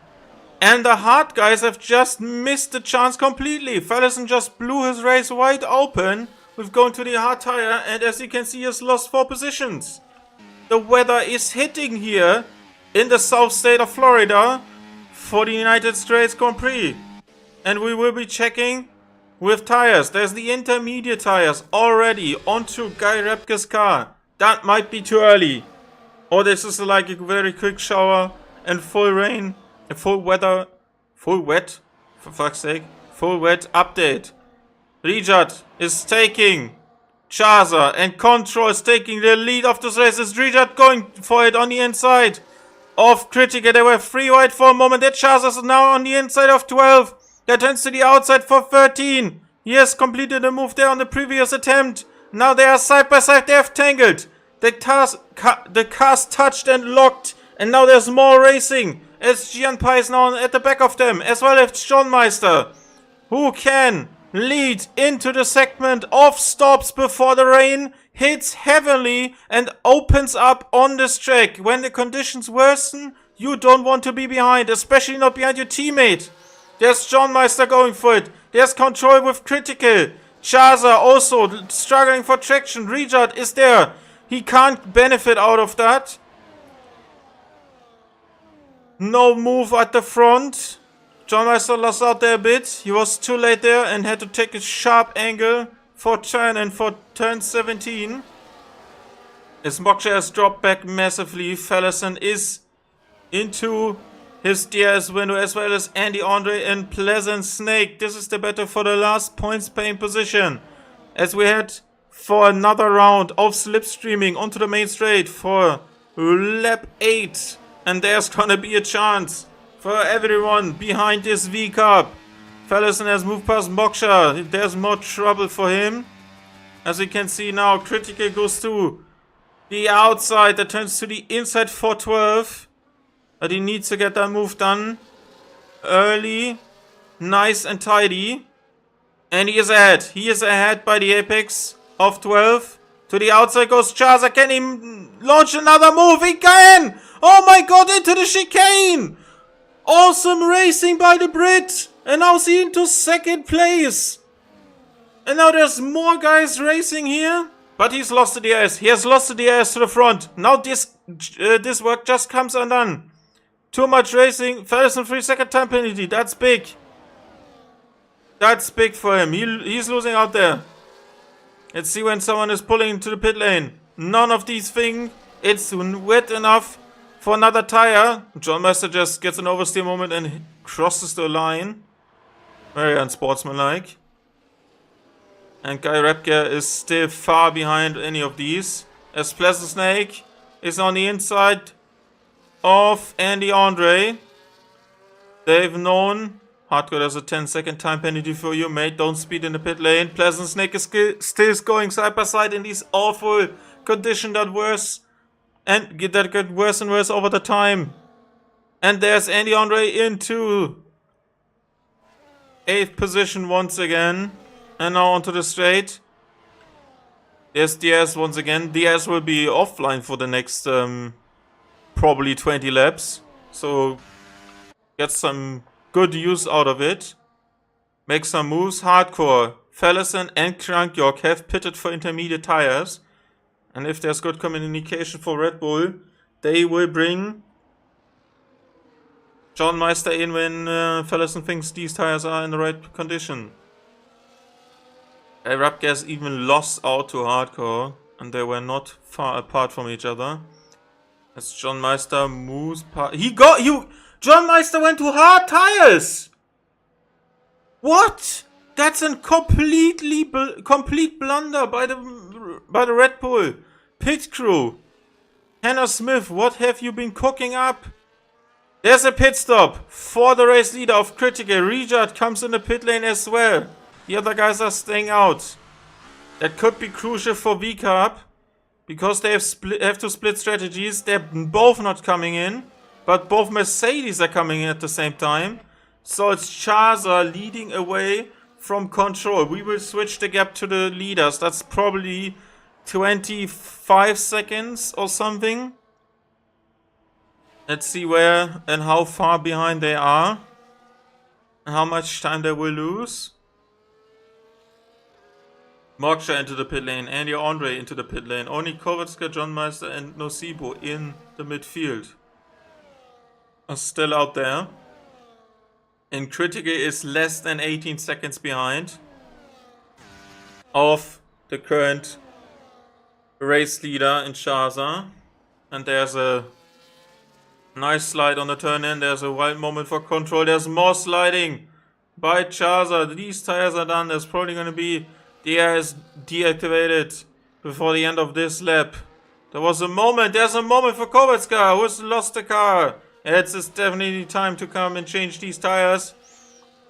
Speaker 1: And the hard guys have just missed the chance completely. Felison just blew his race wide open with going to the hard tire, and as you can see, he has lost 4 positions. The weather is hitting here in the south state of Florida for the United States Grand Prix. And we will be checking with tires. There's the intermediate tires already onto Guy Repke's car. That might be too early. Or this is like a very quick shower and full rain. A full weather, full wet, for fuck's sake, full wet update. Rijat is taking Chaza and Control is taking the lead of this race. Is Rijat going for it on the inside of Critica? They were 3 wide for a moment. That Chaza is now on the inside of 12. That turns to the outside for 13. He has completed a move there on the previous attempt. Now they are side by side. They have tangled. The cars touched and locked. And now there's more racing. As Gian Pai is now at the back of them, as well as John Meister, who can lead into the segment of stops before the rain hits heavily and opens up on this track. When the conditions worsen, you don't want to be behind, especially not behind your teammate. There's John Meister going for it. There's Control with Critical. Chaza also struggling for traction. Rijat is there. He can't benefit out of that. No move at the front. John Meister lost out there a bit. He was too late there and had to take a sharp angle for turn and for turn 17. As Moksha has dropped back massively, Felison is into his DRS window, as well as Andy Andre and Pleasant Snake. This is the battle for the last points paying position. As we head for another round of slipstreaming onto the main straight for lap 8. And there's gonna be a chance for everyone behind this V-Cup. Felison has moved past Moksha. There's more trouble for him. As you can see now, Critical goes to the outside. That turns to the inside for 12. But he needs to get that move done early, nice and tidy. And he is ahead. He is ahead by the apex of 12. To the outside goes Chaza. Can he launch another move? He can! Oh my god, into the chicane! Awesome racing by the Brit! And now see into second place. And now there's more guys racing here. But he's lost the DRS. He has lost the DRS to the front. Now this work just comes undone. Too much racing. Felison 3-second time penalty. That's big. That's big for him. He's losing out there. Let's see when someone is pulling into the pit lane. None of these things. It's wet enough for another tire. John Meister just gets an oversteer moment and crosses the line. Very unsportsmanlike. And Guy Repke is still far behind any of these. As Pleasant Snake is on the inside of Andy Andre. They've known. Hardcore, there's a 10-second time penalty for you, mate. Don't speed in the pit lane. Pleasant Snake is still going side by side in these awful conditions that get worse and worse over the time. And there's Andy Andre into 8th position once again. And now onto the straight. There's Diaz once again. Diaz will be offline for the next probably 20 laps. So get some good use out of it. Make some moves. Hardcore. Felison and Crankyork have pitted for intermediate tires. And if there's good communication for Red Bull, they will bring John Meister in when Felison thinks these tires are in the right condition. Rapgas even lost out to Hardcore, and they were not far apart from each other. As John Meister moves past... John Meister went to hard tires! What? That's a complete blunder by the Red Bull pit crew. Hannah Smith, what have you been cooking up? There's a pit stop for the race leader of Critical. Rijat comes in the pit lane as well. The other guys are staying out. That could be crucial for VCAP. Because they have to split strategies. They're both not coming in. But both Mercedes are coming in at the same time. So it's Chaza leading away from control. We will switch the gap to the leaders. That's probably 25 seconds or something. Let's see where and how far behind they are. And how much time they will lose. Moksha into the pit lane, Andy Andre into the pit lane, only Kovatska, John Meister and Nocibo in the midfield are still out there. And Critical is less than 18 seconds behind of the current race leader in Shaza. And there's a nice slide on the turn in, there's a wild moment for control, there's more sliding by Chaza. These tires are done, there's probably going to be DRS deactivated before the end of this lap. There's a moment for Kovatska, who's lost the car. It's definitely time to come and change these tires.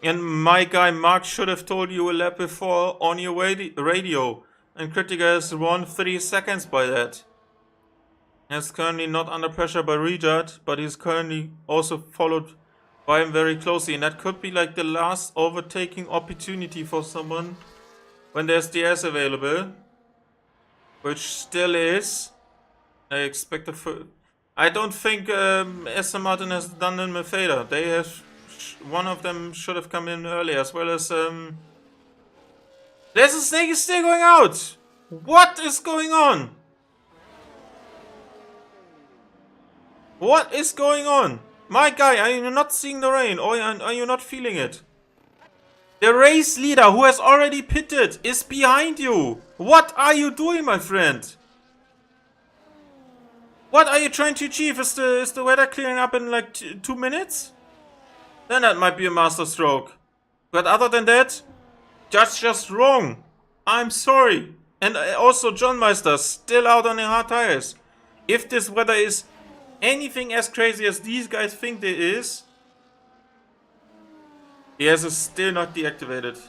Speaker 1: And my guy Mark should have told you a lap before on your radio. And Kritika has won 3 seconds by that. He's currently not under pressure by Rejat, but he's currently also followed by him very closely. And that could be like the last overtaking opportunity for someone when there's DS available, which still is. I expect I don't think Aston Martin has done them a favor. They have. One of them should have come in earlier, as well as there's a snake is still going out. What is going on? What is going on? My guy, are you not seeing the rain, or are you not feeling it? The race leader, who has already pitted, is behind you. What are you doing, my friend? What are you trying to achieve? Is the weather clearing up in like 2 minutes? Then that might be a master stroke. But other than that, that's just wrong. I'm sorry. And also John Meister still out on the hard tires. If this weather is anything as crazy as these guys think it is, DS is still not deactivated.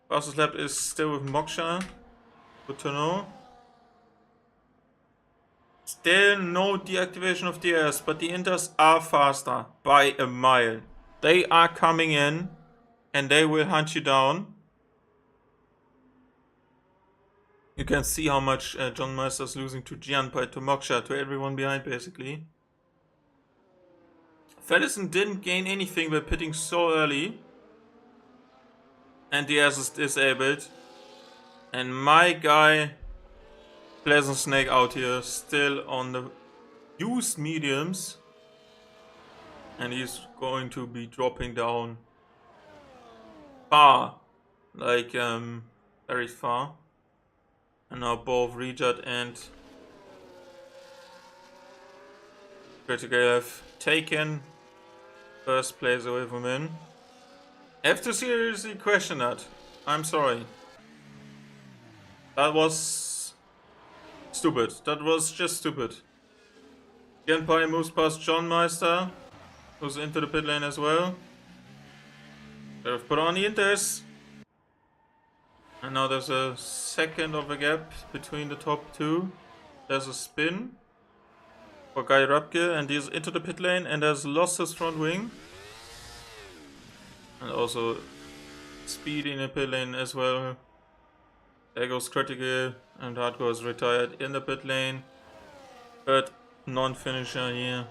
Speaker 1: Fastest lap is still with Moksha. Good to know. Still no deactivation of DS, but the Inters are faster by a mile. They are coming in and they will hunt you down. You can see how much John Meister is losing to Gianpai, to Moksha, to everyone behind basically. Fedison didn't gain anything by pitting so early. And DS is disabled. And my guy, Pleasant Snake out here, still on the used mediums. And he's going to be dropping down far. Like, very far. And now both Rejat and Critical have taken first place away from him. I have to seriously question that. I'm sorry. That was stupid. That was just stupid. Genpai moves past John Meister, who's into the pit lane as well. They've put on the Inters. And now there's a second of a gap between the top two. There's a spin for Guy Rapke, and he's into the pit lane and has lost his front wing. And also speed in the pit lane as well. There goes Critical, and Hardcore is retired in the pit lane. But non-finisher here.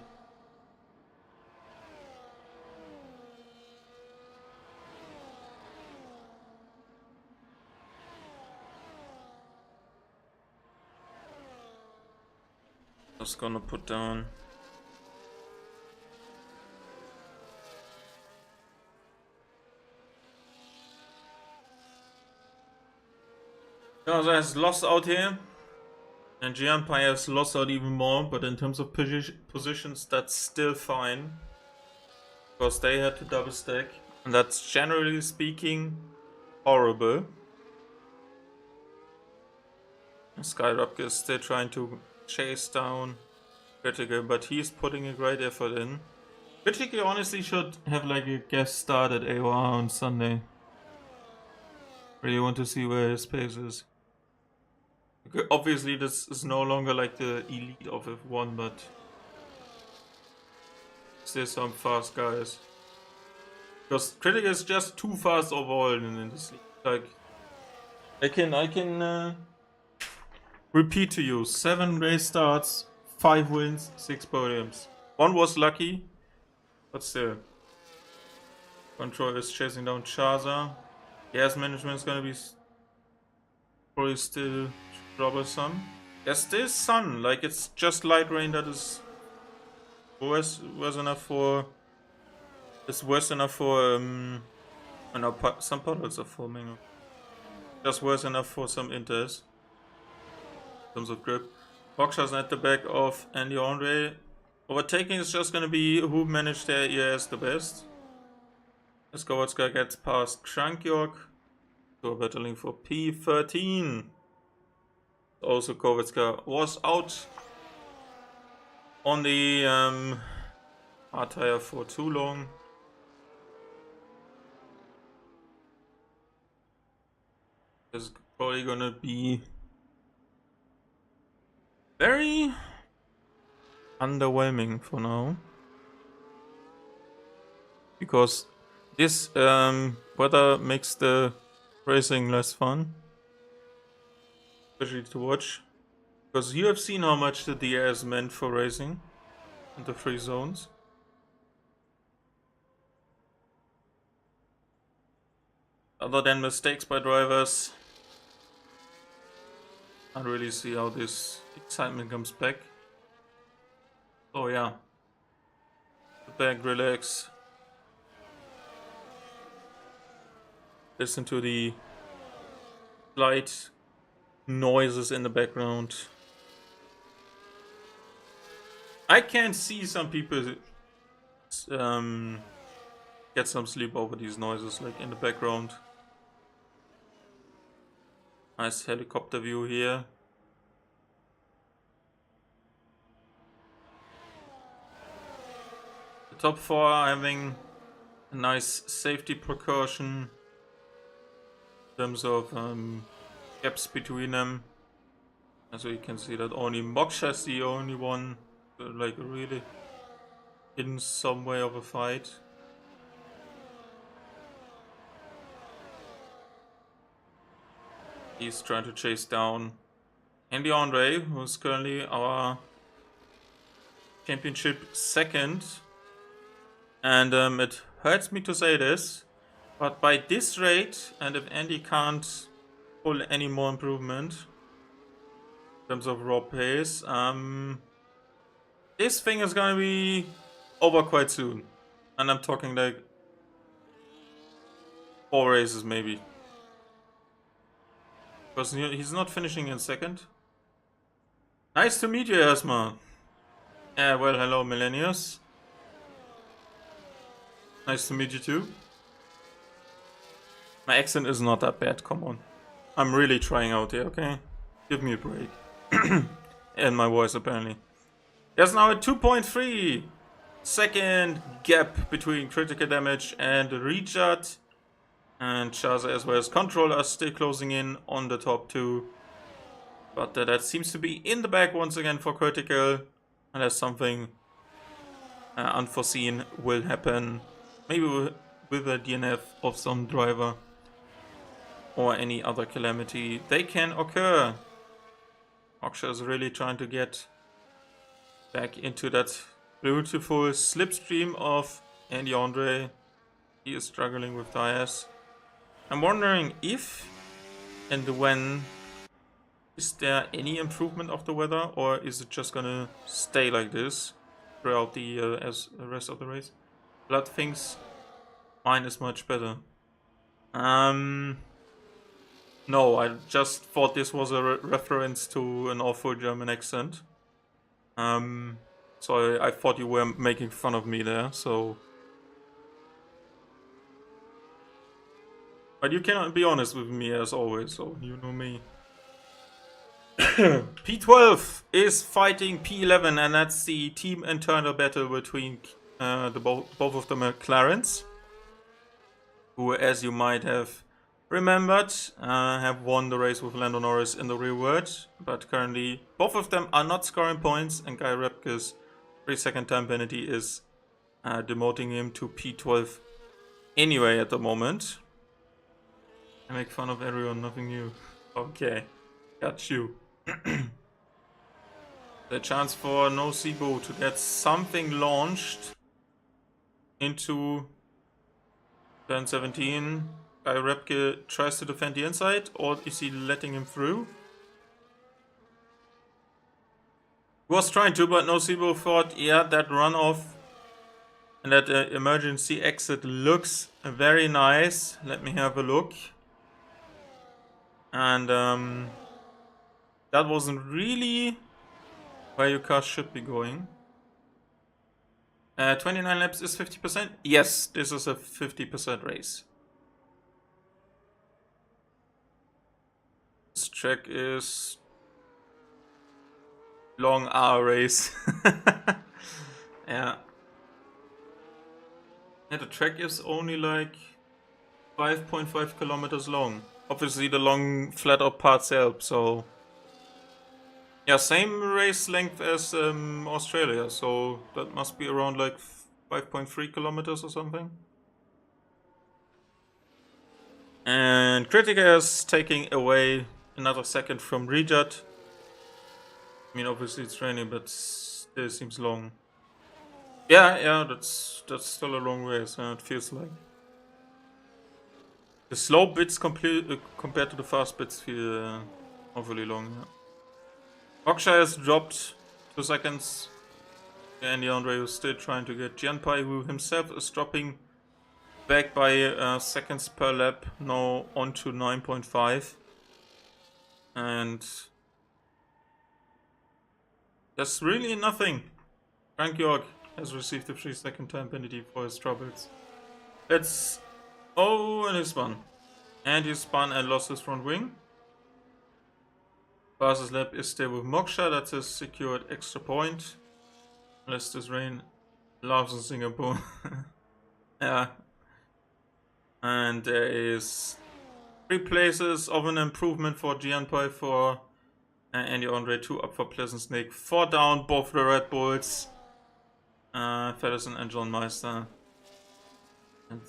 Speaker 1: Just gonna put down Gaza has lost out here, and Gianpai has lost out even more, but in terms of positions that's still fine, because they had to double stack, and that's generally speaking horrible. Skyrapke is still trying to chase down Critical, but he's putting a great effort in. Critical honestly should have like a guest start at AOR on Sunday. Really want to see where his pace is. Okay, obviously, this is no longer like the elite of F1, but still some fast guys. Because Critic is just too fast overall in this league. Like, I can repeat to you: 7 race starts, 5 wins, 6 podiums. One was lucky, but still. Control is chasing down Chaza. Gas management is gonna be probably still troublesome. There's still sun, like it's just light rain that is worse enough for. It's worse enough for I know some puddles are forming. Just worse enough for some inters. In terms of grip. Boxers at the back of Andy Andre. Overtaking is just gonna be who managed their ES the best. As Kowalska gets past Krankjork. So battling for P13. Also Kowalska was out on the hard tire for too long. This is probably gonna be very underwhelming for now. Because this weather makes the racing less fun. Especially to watch. Because you have seen how much the air is meant for racing in the free zones. Other than mistakes by drivers, I don't really see how this excitement comes back. Oh yeah. Sit back, relax. Listen to the slight noises in the background. I can see some people get some sleep over these noises, like in the background. Nice helicopter view here. The top 4 are having a nice safety precaution in terms of gaps between them. And so you can see that only Moksha is the only one like really in some way of a fight. He's trying to chase down Andy Andre, who's currently our championship second. And it hurts me to say this, but by this rate, and if Andy can't pull any more improvement in terms of raw pace, this thing is gonna be over quite soon. And I'm talking like 4 races maybe. Because he's not finishing in second. Nice to meet you, Esma. Yeah, well, hello, Millennials. Nice to meet you too. My accent is not that bad, come on. I'm really trying out here, okay? Give me a break. And my voice, apparently. There's now a 2.3 second gap between critical damage and Richard. And Chaza as well as Control are still closing in on the top 2. But that seems to be in the back once again for critical. Unless something unforeseen will happen. Maybe with a DNF of some driver. Or any other calamity. They can occur. Moksha is really trying to get back into that beautiful slipstream of Andy Andre. He is struggling with tires. I'm wondering if and when is there any improvement of the weather, or is it just gonna stay like this throughout the rest of the race? Blood thinks mine is much better. No, I just thought this was a reference to an awful German accent. So I thought you were making fun of me there, so... But you cannot be honest with me as always, so you know me. P12 is fighting P11, and that's the team internal battle between both of the McLarens, who, as you might have remembered, have won the race with Lando Norris in the real world, but currently both of them are not scoring points, and Guy Repke's 3-second time penalty is demoting him to P12 anyway at the moment. I make fun of everyone, nothing new. Okay, got you. The chance for Nocebo to get something launched into turn 17. Guy Repke tries to defend the inside, or is he letting him through? He was trying to, but Nocebo thought, yeah, that runoff and that emergency exit looks very nice. Let me have a look. And that wasn't really where your car should be going. 29 laps is 50%? Yes, this is a 50% race. This track is long R race. Yeah. Yeah, the track is only like 5.5 kilometers long. Obviously the long flat out parts help, so yeah, same race length as Australia, so that must be around like 5.3 kilometers or something. And Kritika is taking away another second from Rejat. I mean, obviously it's raining, but still seems long. Yeah, that's still a long race, it feels like. The slow bits compared to the fast bits feel awfully long, yeah. Moksha has dropped 2 seconds. Andy Andre is still trying to get Jianpai, who himself is dropping back by seconds per lap, now on to 9.5. And there's really nothing. Frank York has received a 3-second time penalty for his troubles. It's... Oh, and he spun. And he spun and lost his front wing. Fastest lap is still with Moksha, that's a secured extra point. Unless this rain loves in Singapore. Yeah. And there is 3 places of an improvement for Jianpai, for Andy Andre, 2 up for Pleasant Snake, 4 down, both the Red Bulls, Feddersen and John Meister. And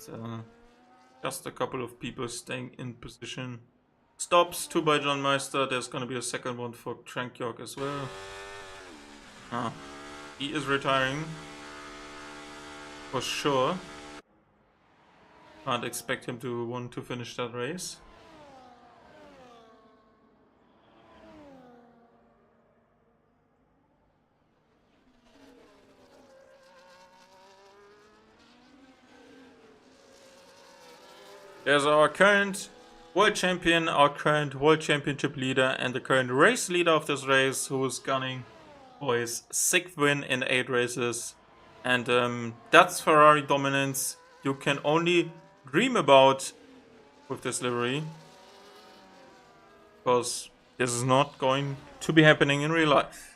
Speaker 1: just a couple of people staying in position. Stops, 2 by John Meister. There's gonna be a second one for Trank York as well. He is retiring. For sure. Can't expect him to want to finish that race. There's our current world champion, our current world championship leader, and the current race leader of this race, who is gunning for his 6th win in 8 races. And that's Ferrari dominance you can only dream about with this livery, because this is not going to be happening in real life.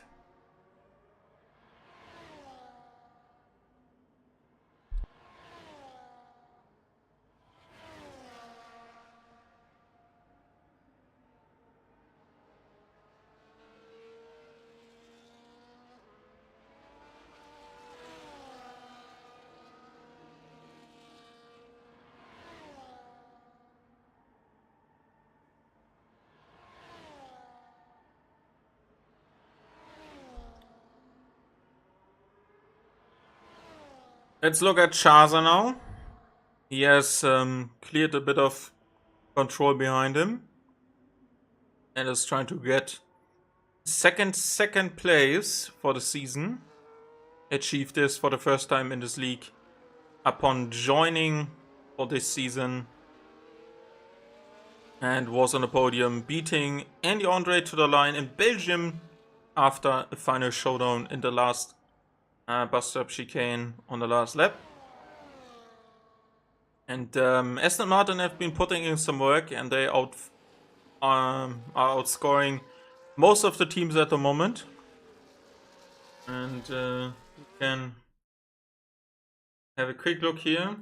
Speaker 1: Let's look at Chaza now. He has cleared a bit of control behind him and is trying to get second place for the season. Achieved this for the first time in this league upon joining for this season, and was on the podium, beating Andy Andre to the line in Belgium after a final showdown in the last bus stop chicane on the last lap. And Aston Martin have been putting in some work, and they are outscoring most of the teams at the moment. And we can have a quick look here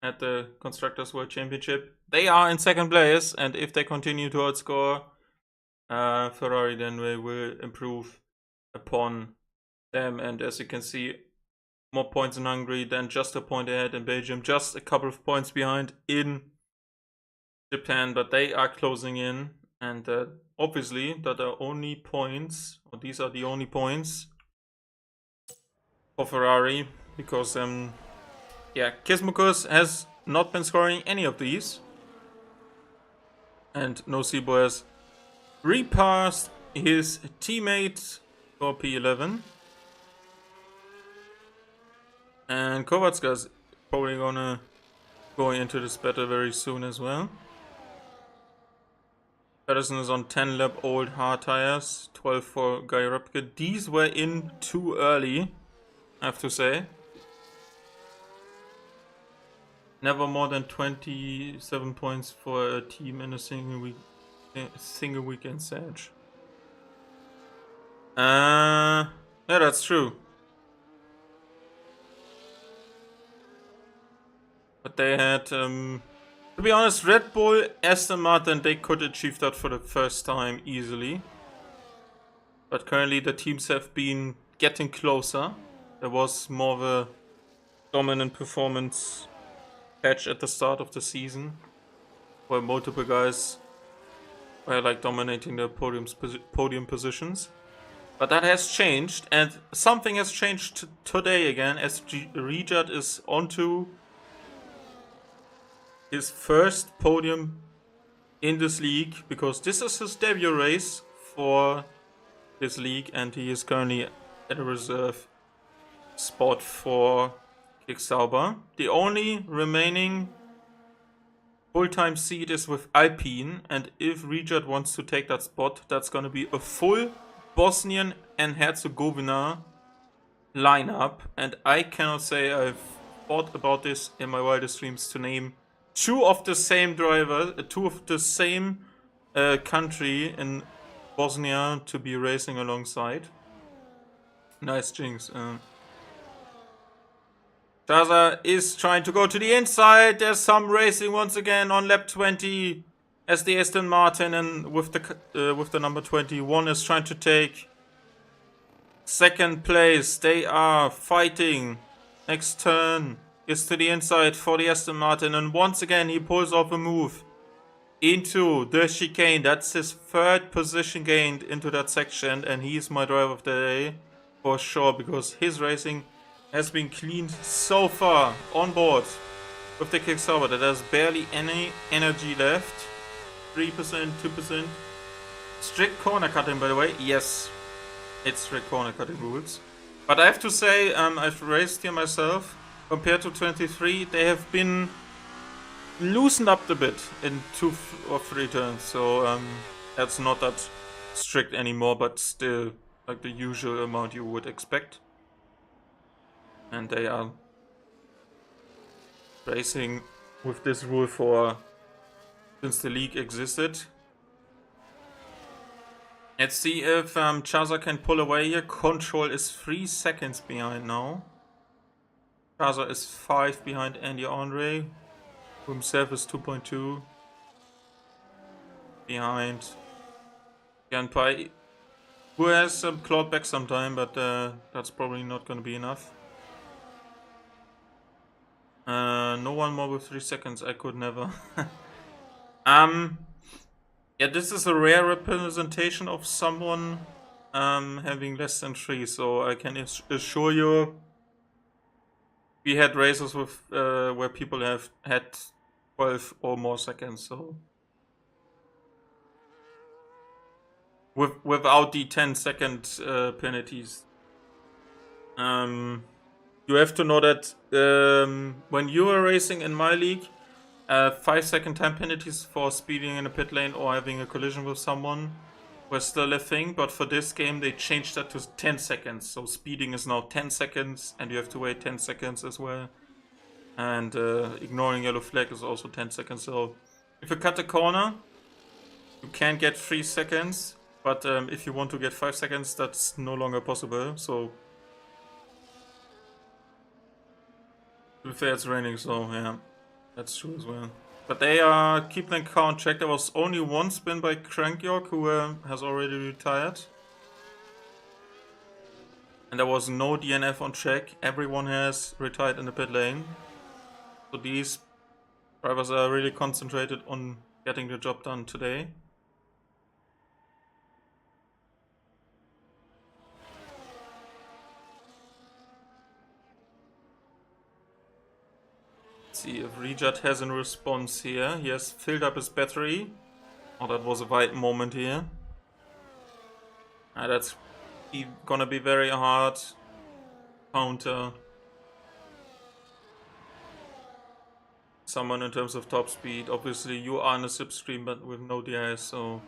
Speaker 1: at the Constructors World Championship. They are in second place, and if they continue to outscore Ferrari, then they will improve upon them. And as you can see, more points in Hungary than just a point ahead in Belgium, just a couple of points behind in Japan, but they are closing in. And obviously, that are only points, or these are the only points for Ferrari, because Kismukus has not been scoring any of these, and Nocibo has repassed his teammate for P11, and Kovatska is probably gonna go into this battle very soon as well. Patterson is on 10 lap old hard tires, 12 for Guy Röpke. These were in too early, I have to say. Never more than 27 points for a team in a single weekend Sag. Yeah, that's true. But they had, to be honest, Red Bull, Aston Martin, they could achieve that for the first time easily. But currently the teams have been getting closer. There was more of a dominant performance patch at the start of the season, where multiple guys were like dominating the podium positions. But that has changed, and something has changed today again, as Rijad is onto his first podium in this league, because this is his debut race for this league, and he is currently at a reserve spot for Kicksauber. The only remaining full-time seat is with Alpine, and if Rijad wants to take that spot, that's gonna be a full Bosnian and Herzegovina lineup, and I cannot say I've thought about this in my wildest dreams to name two of the same driver, two of the same country in Bosnia to be racing alongside. Nice jinx. Chaza is trying to go to the inside. There's some racing once again on lap 20 as the Aston Martin, and with the number 21 is trying to take second place. They are fighting. Next turn is to the inside for the Aston Martin, and once again he pulls off a move into the chicane. That's his third position gained into that section, and he's my driver of the day for sure, because his racing has been cleaned so far on board with the Kicksauber that there's barely any energy left. 3%, 2%. Strict corner cutting, by the way. Yes, it's strict corner cutting rules. But I have to say, I've raced here myself. Compared to 23, they have been loosened up a bit in 2 or 3 turns. So that's not that strict anymore, but still like the usual amount you would expect. And they are racing with this rule for since the league existed. Let's see if Chaza can pull away here. Control is 3 seconds behind now. Chaza is 5 behind Andy Andre, who himself is 2.2 behind Ganpai, who has clawed back some time, but that's probably not going to be enough. No one more with 3 seconds. I could never. Yeah, this is a rare representation of someone having less than 3. So I can assure you, we had races with where people have had 12 or more seconds. So without the 10-second penalties. You have to know that when you are racing in my league, 5-second time penalties for speeding in a pit lane or having a collision with someone were still a thing, but for this game they changed that to 10 seconds. So speeding is now 10 seconds, and you have to wait 10 seconds as well. And ignoring yellow flag is also 10 seconds. So if you cut a corner, you can get 3 seconds, but if you want to get 5 seconds, that's no longer possible. So to be fair, it's raining, so yeah. That's true as well. But they are keeping the car on track. There was only one spin by Crankyork, who has already retired. And there was no DNF on track. Everyone has retired in the pit lane. So these drivers are really concentrated on getting the job done today. Let's see if Rejat has a response here. He has filled up his battery. Oh, that was a vital moment here. That's gonna be very hard. Counter someone in terms of top speed. Obviously, you are in a slipstream, but with no DIS, so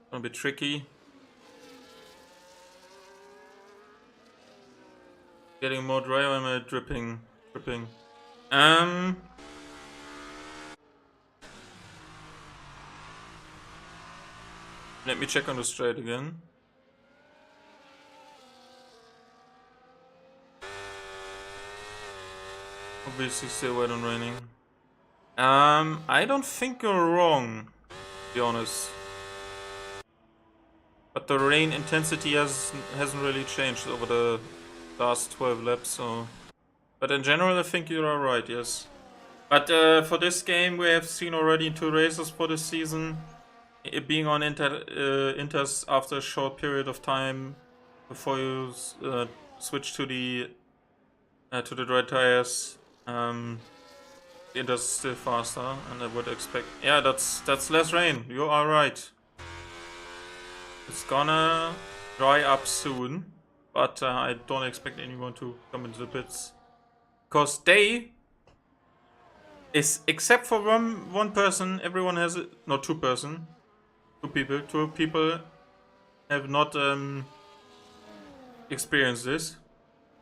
Speaker 1: it's gonna be tricky. Getting more dry, or am I dripping? Let me check on the straight again. Obviously still wet and raining. I don't think you're wrong, to be honest. But the rain intensity hasn't really changed over the last 12 laps, so... But in general, I think you are right, yes. But for this game, we have seen already 2 races for this season. It being on Inters after a short period of time before you switch to the dry tires. Inters is still faster, and I would expect... Yeah, that's less rain. You are right. It's gonna dry up soon, but I don't expect anyone to come into the pits. Because they... except for one person, everyone has it. No, two people. Two people have not experienced this.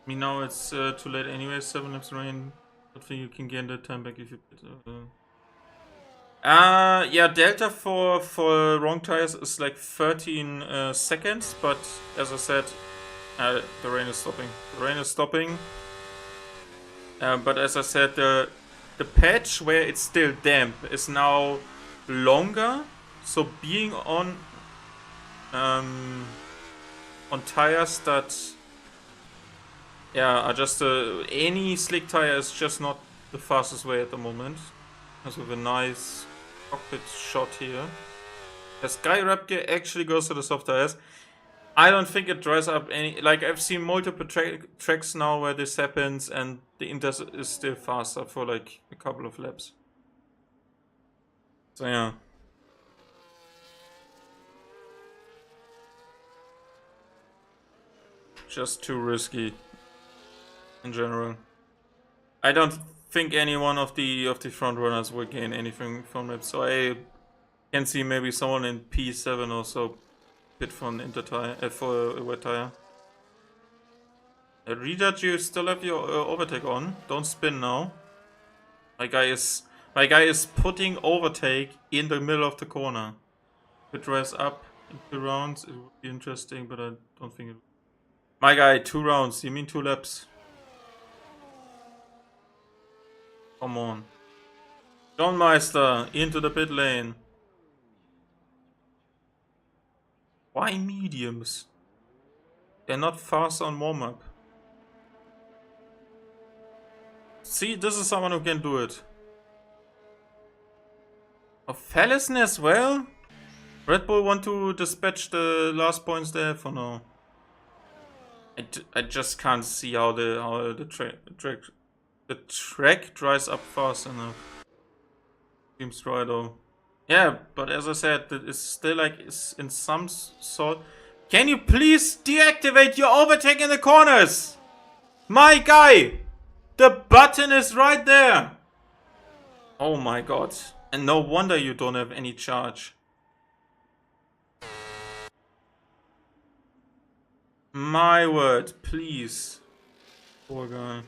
Speaker 1: I mean, now it's too late anyway. 7 laps rain. I think you can gain that time back if you pit. Yeah, delta for wrong tires is like 13 seconds, but as I said, the rain is stopping. The rain is stopping. But as I said, the patch where it's still damp is now longer. So being on tires that are just any slick tire is just not the fastest way at the moment. As with a nice cockpit shot here. The Sky Raptor actually goes to the soft tires. I don't think it dries up any... Like, I've seen multiple tracks now where this happens, and the Inter is still faster for like a couple of laps. So yeah. Just too risky in general. I don't think any one of the front runners will gain anything from it, so I can see maybe someone in P7 or so pit from Inter tire for a wet tire. Rejat, you still have your overtake on. Don't spin now. My guy is putting overtake in the middle of the corner. If it drives up in 2 rounds, it would be interesting, but I don't think it would. My guy, 2 rounds. You mean 2 laps? Come on. John Meister into the pit lane. Why mediums? They're not fast on warm-up. See, this is someone who can do it. Oh, Fallison as well? Red Bull want to dispatch the last points there for now. I just can't see how the track dries up fast enough. Seems dry though. Yeah, but as I said, it's still like it's in some sort. Can you please deactivate your overtake in the corners? My guy! The button is right there! Oh my god. And no wonder you don't have any charge. My word, please. Poor guy.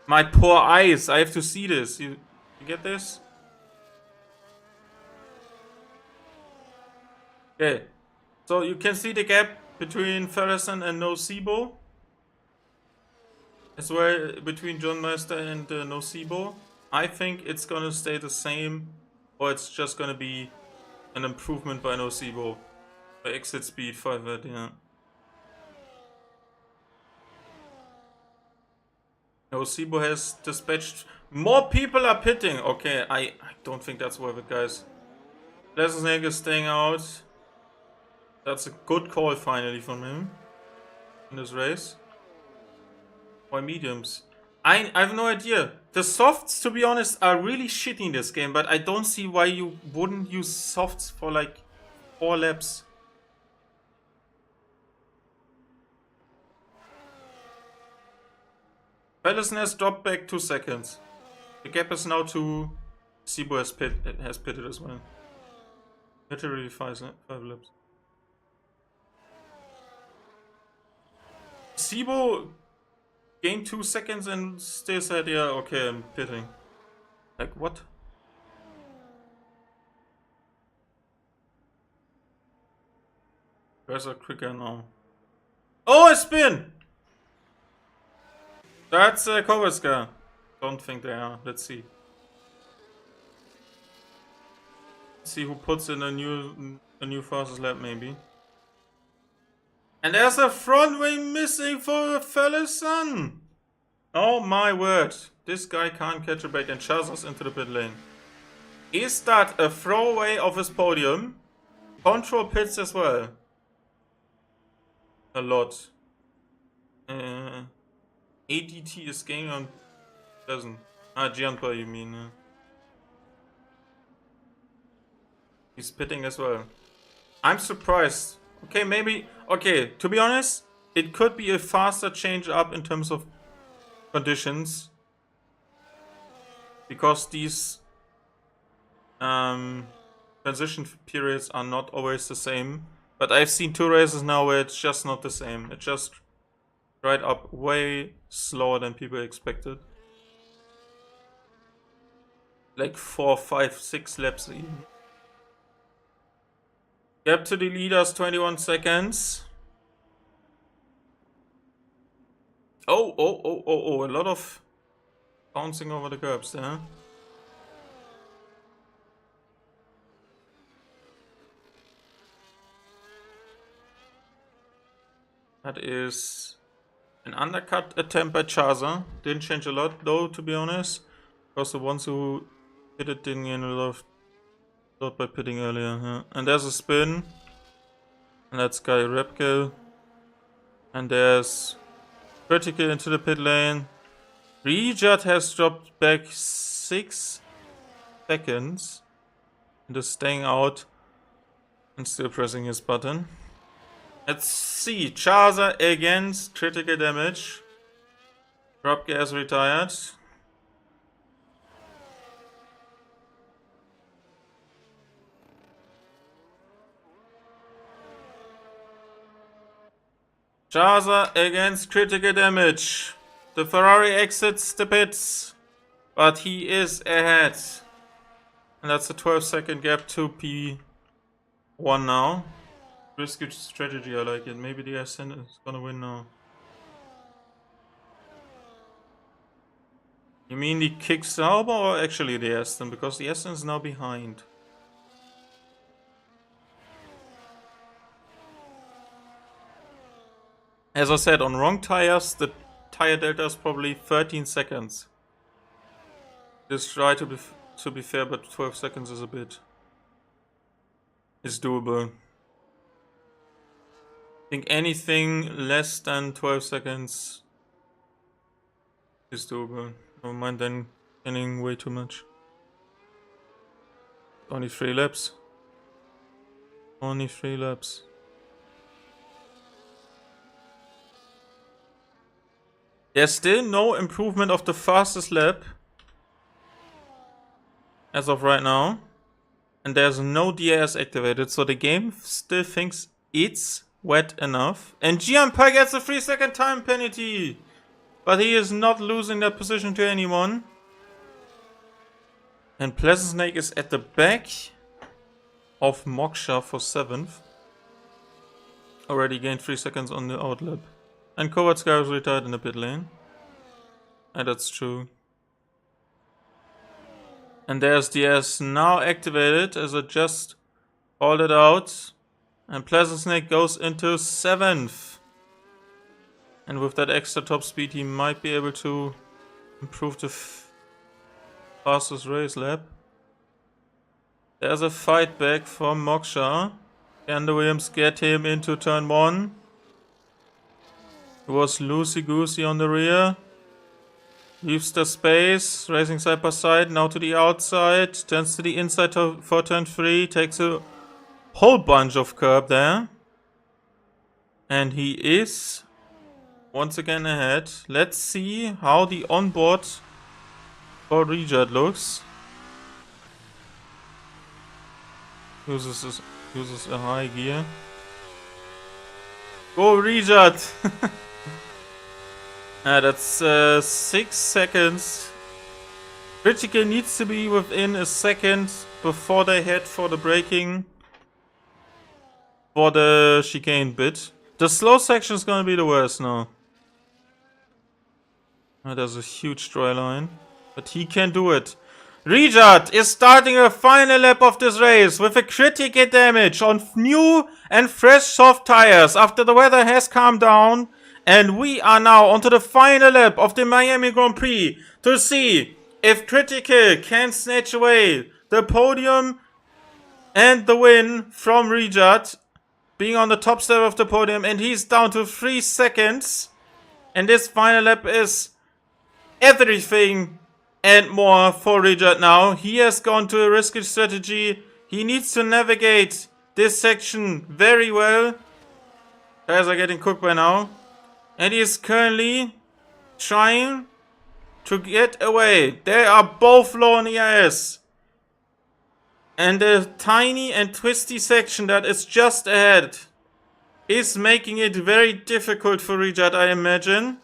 Speaker 1: My poor eyes, I have to see this. You get this? Okay. So you can see the gap between Ferguson and Nocebo. As well between John Meister and Nocebo. I think it's gonna stay the same, or it's just gonna be an improvement by Nocibo. By exit speed 5 at, yeah. Nocibo has dispatched. More people are pitting. Okay, I don't think that's worth it, guys. Snake is staying out. That's a good call finally from him in this race. Why mediums? I have no idea. The softs, to be honest, are really shitty in this game, but I don't see why you wouldn't use softs for like 4 laps. Pellison has dropped back 2 seconds. The gap is now to Sibo has pitted as well. Literally 5 laps. Sibo gained 2 seconds and still said, yeah, okay, I'm pitting. Like, what? Where's a quicker now? Oh, a spin! That's Kovaska. Don't think they are. Let's see. See who puts in a new fastest lap, maybe. And there's a front wing missing for Fellison. Oh my word. This guy can't catch a break and Chazos into the pit lane. Is that a throwaway of his podium? Control pits as well. A lot. ADT is gaining on doesn't. Gianpa, you mean. He's pitting as well. I'm surprised. Okay, maybe. Okay, to be honest, it could be a faster change up in terms of conditions. Because these transition periods are not always the same. But I've seen 2 races now where it's just not the same. It just right up way slower than people expected. Like 4, 5, 6 laps even. Gap to the leaders, 21 seconds. Oh, a lot of bouncing over the curbs there. That is an undercut attempt by Chaza. Didn't change a lot though, to be honest. Because the ones who hit it didn't gain a lot by pitting earlier. Yeah. And there's a spin. And that's Guy Repke. And there's critical into the pit lane. Rijat has dropped back 6 seconds. And is staying out. And still pressing his button. Let's see. Chaza against critical damage. Repke has retired. Chaza against critical damage. The Ferrari exits the pits, but he is ahead. And that's a 12-second gap to P1 now. Risky strategy, I like it. Maybe the Ascent is gonna win now. You mean the Kick Sauber or actually the Aston? Because the Aston is now behind. As I said, on wrong tires, the tire delta is probably 13 seconds. Just try to be fair, but 12 seconds is a bit. It's doable. I think anything less than 12 seconds is doable. Never mind then gaining way too much. Only 3 laps. Only 3 laps. There's still no improvement of the fastest lap as of right now. And there's no DRS activated, so the game still thinks it's wet enough. And Gianpa gets a 3-second time penalty. But he is not losing that position to anyone. And Pleasant Snake is at the back of Moksha for 7th. Already gained 3 seconds on the outlap. And Kovatskaya is retired in the pit lane. And that's true. And there's DS now activated as I just called it out. And Pleasant Snake goes into 7th. And with that extra top speed, he might be able to improve the fastest race lap. There's a fight back from Moksha. Can the Williams get him into turn 1? He was loosey-goosey on the rear. Leaves the space, racing side by side, now to the outside, turns to the inside for turn 3, takes a whole bunch of curb there. And he is once again ahead. Let's see how the onboard for Rijad looks. Uses a high gear. Go Rijad! That's 6 seconds. Critical needs to be within a second before they head for the braking for the chicane bit. The slow section is gonna be the worst now. There's a huge dry line, but he can do it. Rijad is starting a final lap of this race with a critical damage on new and fresh soft tires after the weather has calmed down. And we are now onto the final lap of the Miami Grand Prix to see if Critical can snatch away the podium and the win from Rijad, being on the top step of the podium, and he's down to 3 seconds. And this final lap is everything and more for Rijad now. He has gone to a risky strategy. He needs to navigate this section very well. Tires are getting cooked by now. And he is currently trying to get away. They are both low on EIS. And the tiny and twisty section that is just ahead is making it very difficult for Rijad, I imagine.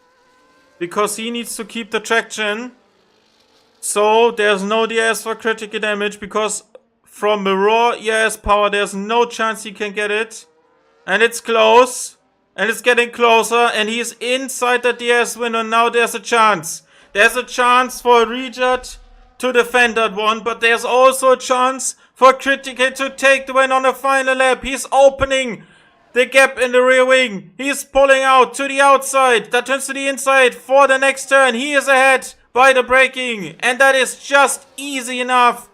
Speaker 1: Because he needs to keep the traction. So there's no DS for critical damage, because from the raw EIS power there's no chance he can get it. And it's close. And it's getting closer, and he's inside the DS window. Now there's a chance. There's a chance for Rijad to defend that one, but there's also a chance for Critical to take the win on the final lap. He's opening the gap in the rear wing. He's pulling out to the outside. That turns to the inside for the next turn. He is ahead by the braking, and that is just easy enough.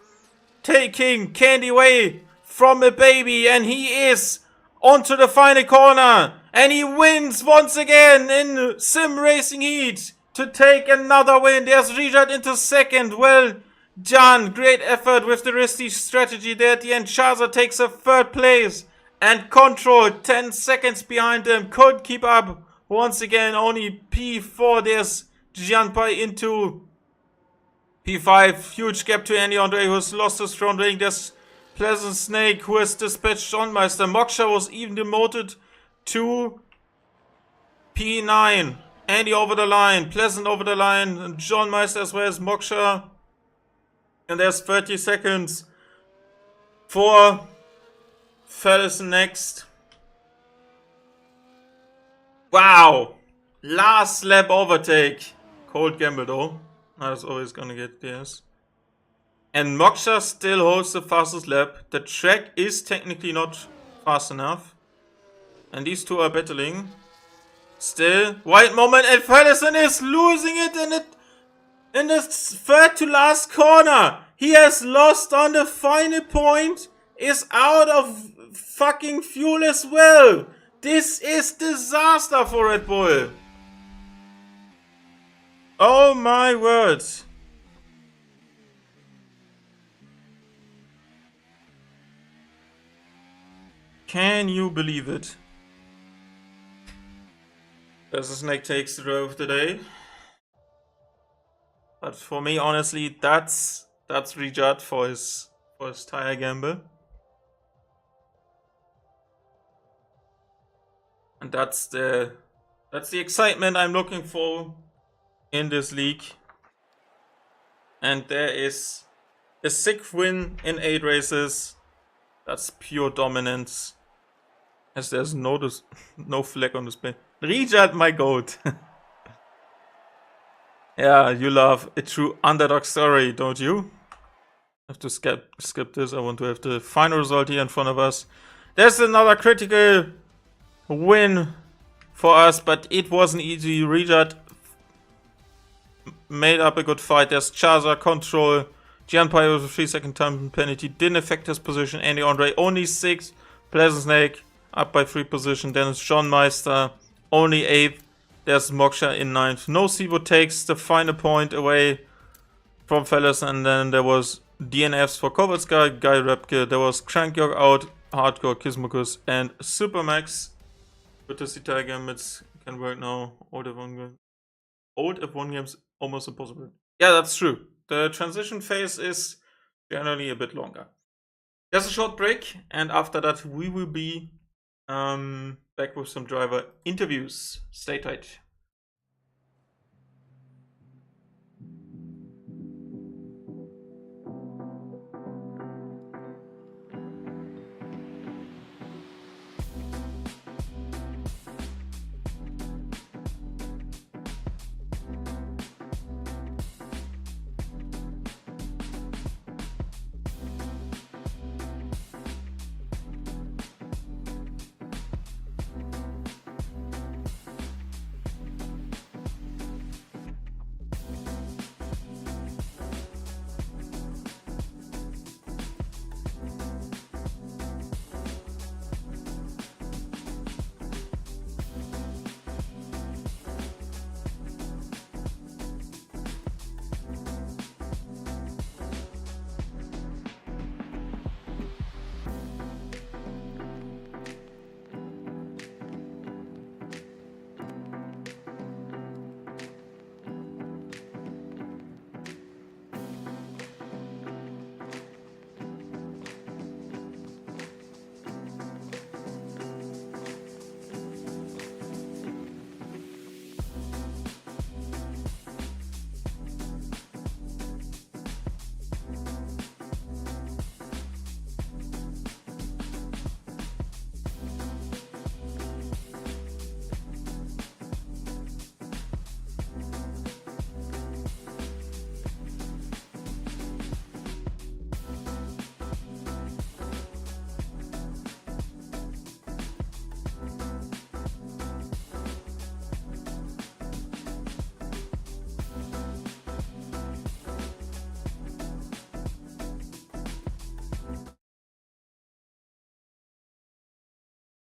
Speaker 1: Taking candy away from a baby, and he is onto the final corner. And he wins once again in Sim Racing Heat to take another win. There's Rijad into 2nd. Well done. Great effort with the risky strategy there at the end. Shaza takes a 3rd place. And Control 10 seconds behind him. Couldn't keep up. Once again, only P4. There's Gianpai into P5. Huge gap to Andy Andre, who has lost his front wing. There's Pleasant Snake, who has dispatched John Meister. Moksha was even demoted to P9. Andy over the line, Pleasant over the line, and John Meister as well as Moksha. And there's 30 seconds for Fellison next. Wow! Last lap overtake. Cold gamble though. I was always gonna get this. And Moksha still holds the fastest lap. The track is technically not fast enough. And these two are battling. Still, white moment, and Fellison is losing it in the 3rd to last corner. He has lost on the final point. Is out of fucking fuel as well. This is disaster for Red Bull. Oh my word. Can you believe it? There's a Snake takes the drive of the day. But for me, honestly, that's Rijad for his tire gamble. And that's the excitement I'm looking for in this league. And there is a 6th win in 8 races. That's pure dominance. As there's no flag on display. Rijad, my goat. Yeah, you love a true underdog story, don't you? have to skip this. I want to have the final result here in front of us. There's another critical win for us, but it wasn't easy. Rijat made up a good fight. There's Chaza, control. Gianpaio with a 3-second time penalty. Didn't affect his position. Andy Andre only 6. Pleasant Snake up by 3 position. Then it's John Meister only 8th. There's Moksha in 9th. No Sivo takes the final point away from Fellas. And then there was DNFs for Kovalska, Guy Repke. There was Crankyog out, Hardcore, Kismukus, and Supermax. With the Sita game, it can work now. Old F1 games almost impossible. Yeah, that's true. The transition phase is generally a bit longer. There's a short break, and after that we will be back with some driver interviews. Stay tight.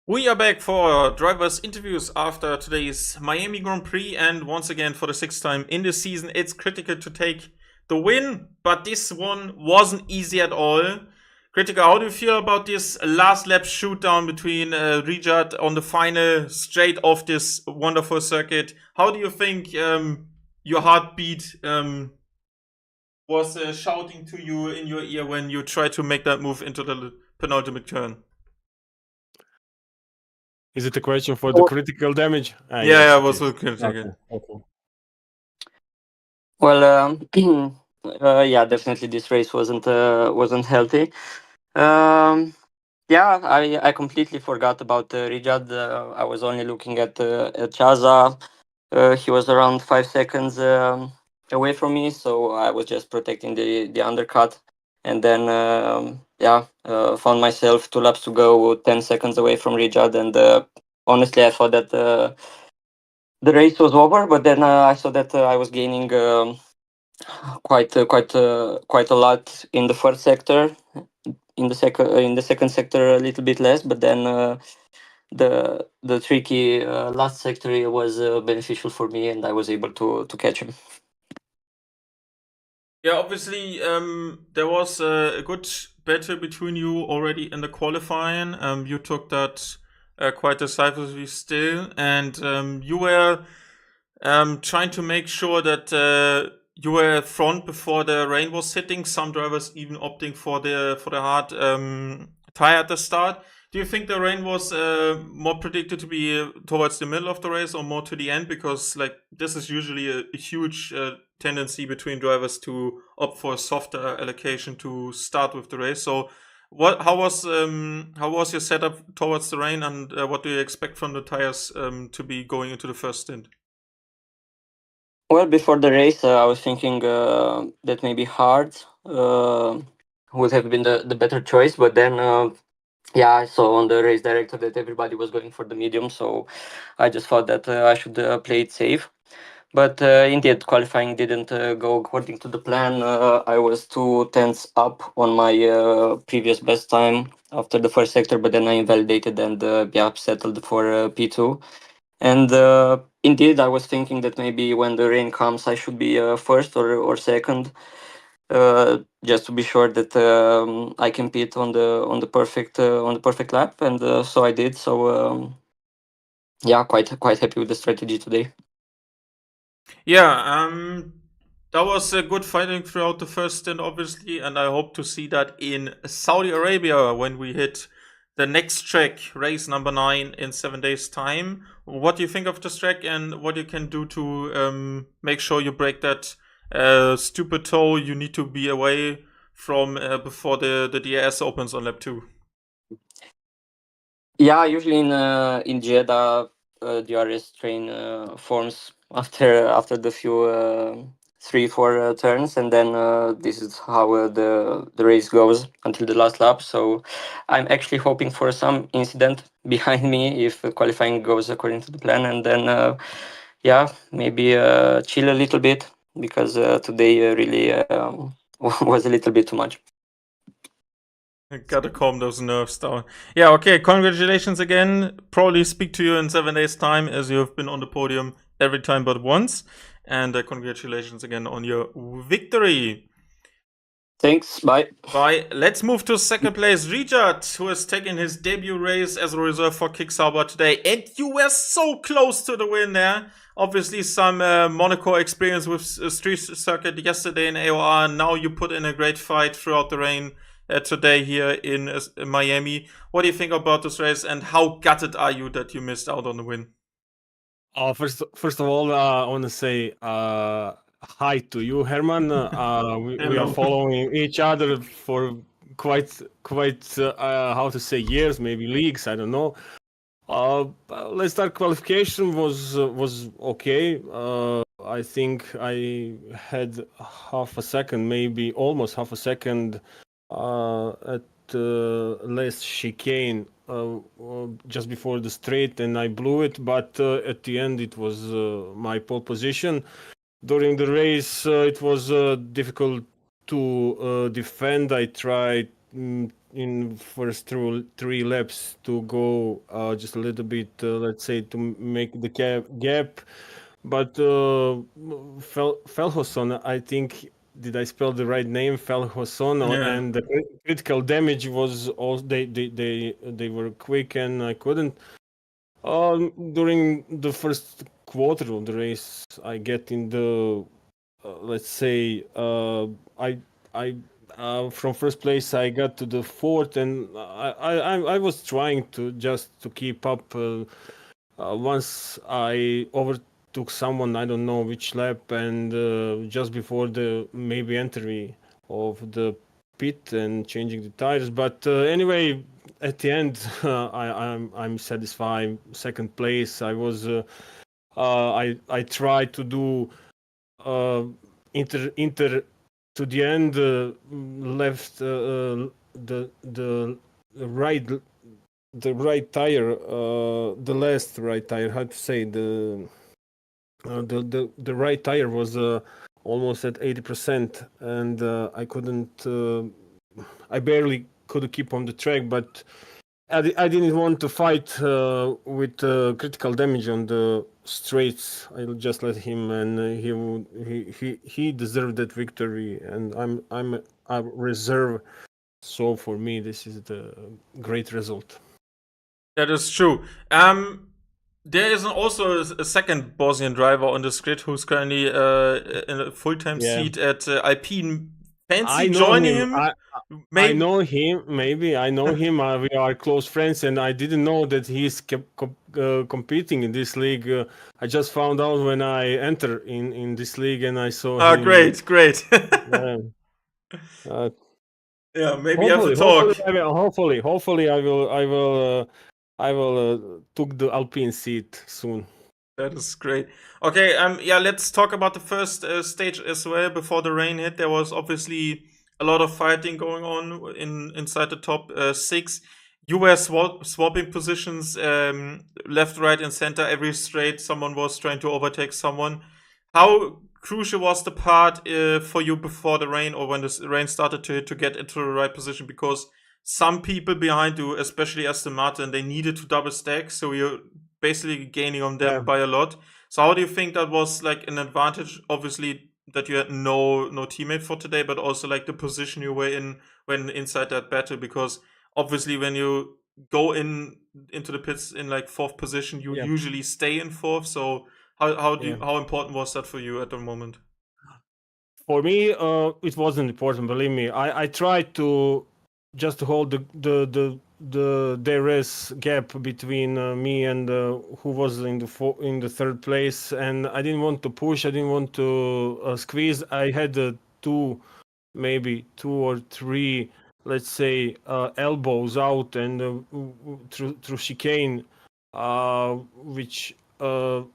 Speaker 1: We are back for drivers' interviews after today's Miami Grand Prix, and once again for the 6th time in this season, it's critical to take the win, but this one wasn't easy at all. Critical, how do you feel about this last lap shootdown between Rijat on the final straight off this wonderful circuit? How do you think your heartbeat was shouting to you in your ear when you tried to make that move into the penultimate turn?
Speaker 3: Is it a question for the critical damage?
Speaker 1: Yeah, it was for critical.
Speaker 3: Okay.
Speaker 4: Well, yeah, definitely this race wasn't healthy. Yeah, I completely forgot about Rijad. I was only looking at Chaza. He was around 5 seconds away from me, so I was just protecting the undercut. And then, found myself 2 laps to go, 10 seconds away from Rijad. And honestly, I thought that the race was over. But then I saw that I was gaining quite a lot in the first sector. In the second sector, a little bit less. But then the tricky last sector was beneficial for me, and I was able to catch him.
Speaker 1: Yeah, obviously, there was a good battle between you already in the qualifying. You took that quite decisively still, and you were trying to make sure that you were at front before the rain was hitting. Some drivers even opting for the hard tire at the start. Do you think the rain was more predicted to be towards the middle of the race or more to the end? Because this is usually a huge tendency between drivers to opt for a softer allocation to start with the race. So, how was your setup towards the rain, and what do you expect from the tires to be going into the first stint?
Speaker 4: Well, before the race, I was thinking that may be hard. would have been the better choice. But then, yeah, I saw on the race director that everybody was going for the medium, so I just thought that I should play it safe. But indeed, qualifying didn't go according to the plan. I was 2 tenths up on my previous best time after the first sector, but then I invalidated and yeah, settled for P2. And indeed, I was thinking that maybe when the rain comes, I should be first or second, just to be sure that I compete on the perfect lap, and so I did. So yeah, quite happy with the strategy today.
Speaker 1: Yeah, that was a good fighting throughout the first stint, obviously, and I hope to see that in Saudi Arabia when we hit the next track, race number 9, in 7 days' time. What do you think of this track, and what you can do to make sure you break that stupid toe you need to be away from before the DRS opens on lap 2?
Speaker 4: Yeah, usually in Jeddah, DRS train forms after the few 3-4 turns, and then this is how the race goes until the last lap. So I'm actually hoping for some incident behind me if qualifying goes according to the plan, and then yeah, maybe chill a little bit because today really was a little bit too much.
Speaker 1: Gotta calm those nerves down. Yeah, okay, congratulations again. Probably speak to you in 7 days' time, as you have been on the podium every time but once. And congratulations again on your victory.
Speaker 4: Thanks, bye.
Speaker 1: Bye. Let's move to second place, Rijat, who has taken his debut race as a reserve for Kicksauber today. And you were so close to the win there. Obviously, some Monaco experience with Street Circuit yesterday in AOR. Now you put in a great fight throughout the rain today here in Miami. What do you think about this race, and how gutted are you that you missed out on the win?
Speaker 3: First of all, I want to say hi to you, Herman. We are following each other for quite how to say years, maybe leagues. I don't know. Let's start. Qualification was okay. I think I had half a second, maybe almost half a second at last chicane just before the straight, and I blew it. But at the end, it was my pole position. During the race, it was difficult to defend. I tried in first 3 laps to go just a little bit, let's say, to make the gap. But Felhoson, I think, did I spell the right name? Felhoson,
Speaker 1: Yeah.
Speaker 3: and the critical damage was all they were quick, and I couldn't. During the first quarter of the race, I get in the let's say I from first place I got to the fourth, and I was trying to just to keep up. Once I overtook someone, I don't know which lap, and just before the maybe entry of the pit and changing the tires. But anyway, at the end, I'm satisfied. Second place. I was. I tried to do inter to the end, left the right tire, the last right tire. How to say the right tire was almost at 80%, and I couldn't. I barely could keep on the track, but I didn't want to fight with critical damage on the straights. I'll just let him, and he deserved that victory. And I'm a reserve, so for me this is the great result.
Speaker 1: That is true. There is also a second Bosnian driver on this grid who's currently in a full-time seat at Alpine. Fancy joining him?
Speaker 3: I know him. Maybe I know him. We are close friends, and I didn't know that he's competing in this league. I just found out when I enter in this league, and I saw him.
Speaker 1: Great. Yeah, maybe have a talk.
Speaker 3: Hopefully, I will took the Alpine seat soon.
Speaker 1: That is great. Okay, yeah, let's talk about the first stage as well. Before the rain hit, there was obviously a lot of fighting going on inside the top six. You were swapping positions left, right, and center every straight. Someone was trying to overtake someone. How crucial was the part for you before the rain, or when the rain started to get into the right position? Because some people behind you, especially Aston Martin, they needed to double stack, so you're basically gaining on them by a lot. So how do you think that was like an advantage? Obviously, that you had no teammate for today, but also like the position you were in when inside that battle, because obviously when you go into the pits in like fourth position, you usually stay in fourth. So how important was that for you at the moment?
Speaker 3: For me, it wasn't important. Believe me, I tried to just hold the DRS gap between me and who was in the third place, and I didn't want to push. I didn't want to squeeze. I had maybe two or three, let's say, elbows out and through chicane, which it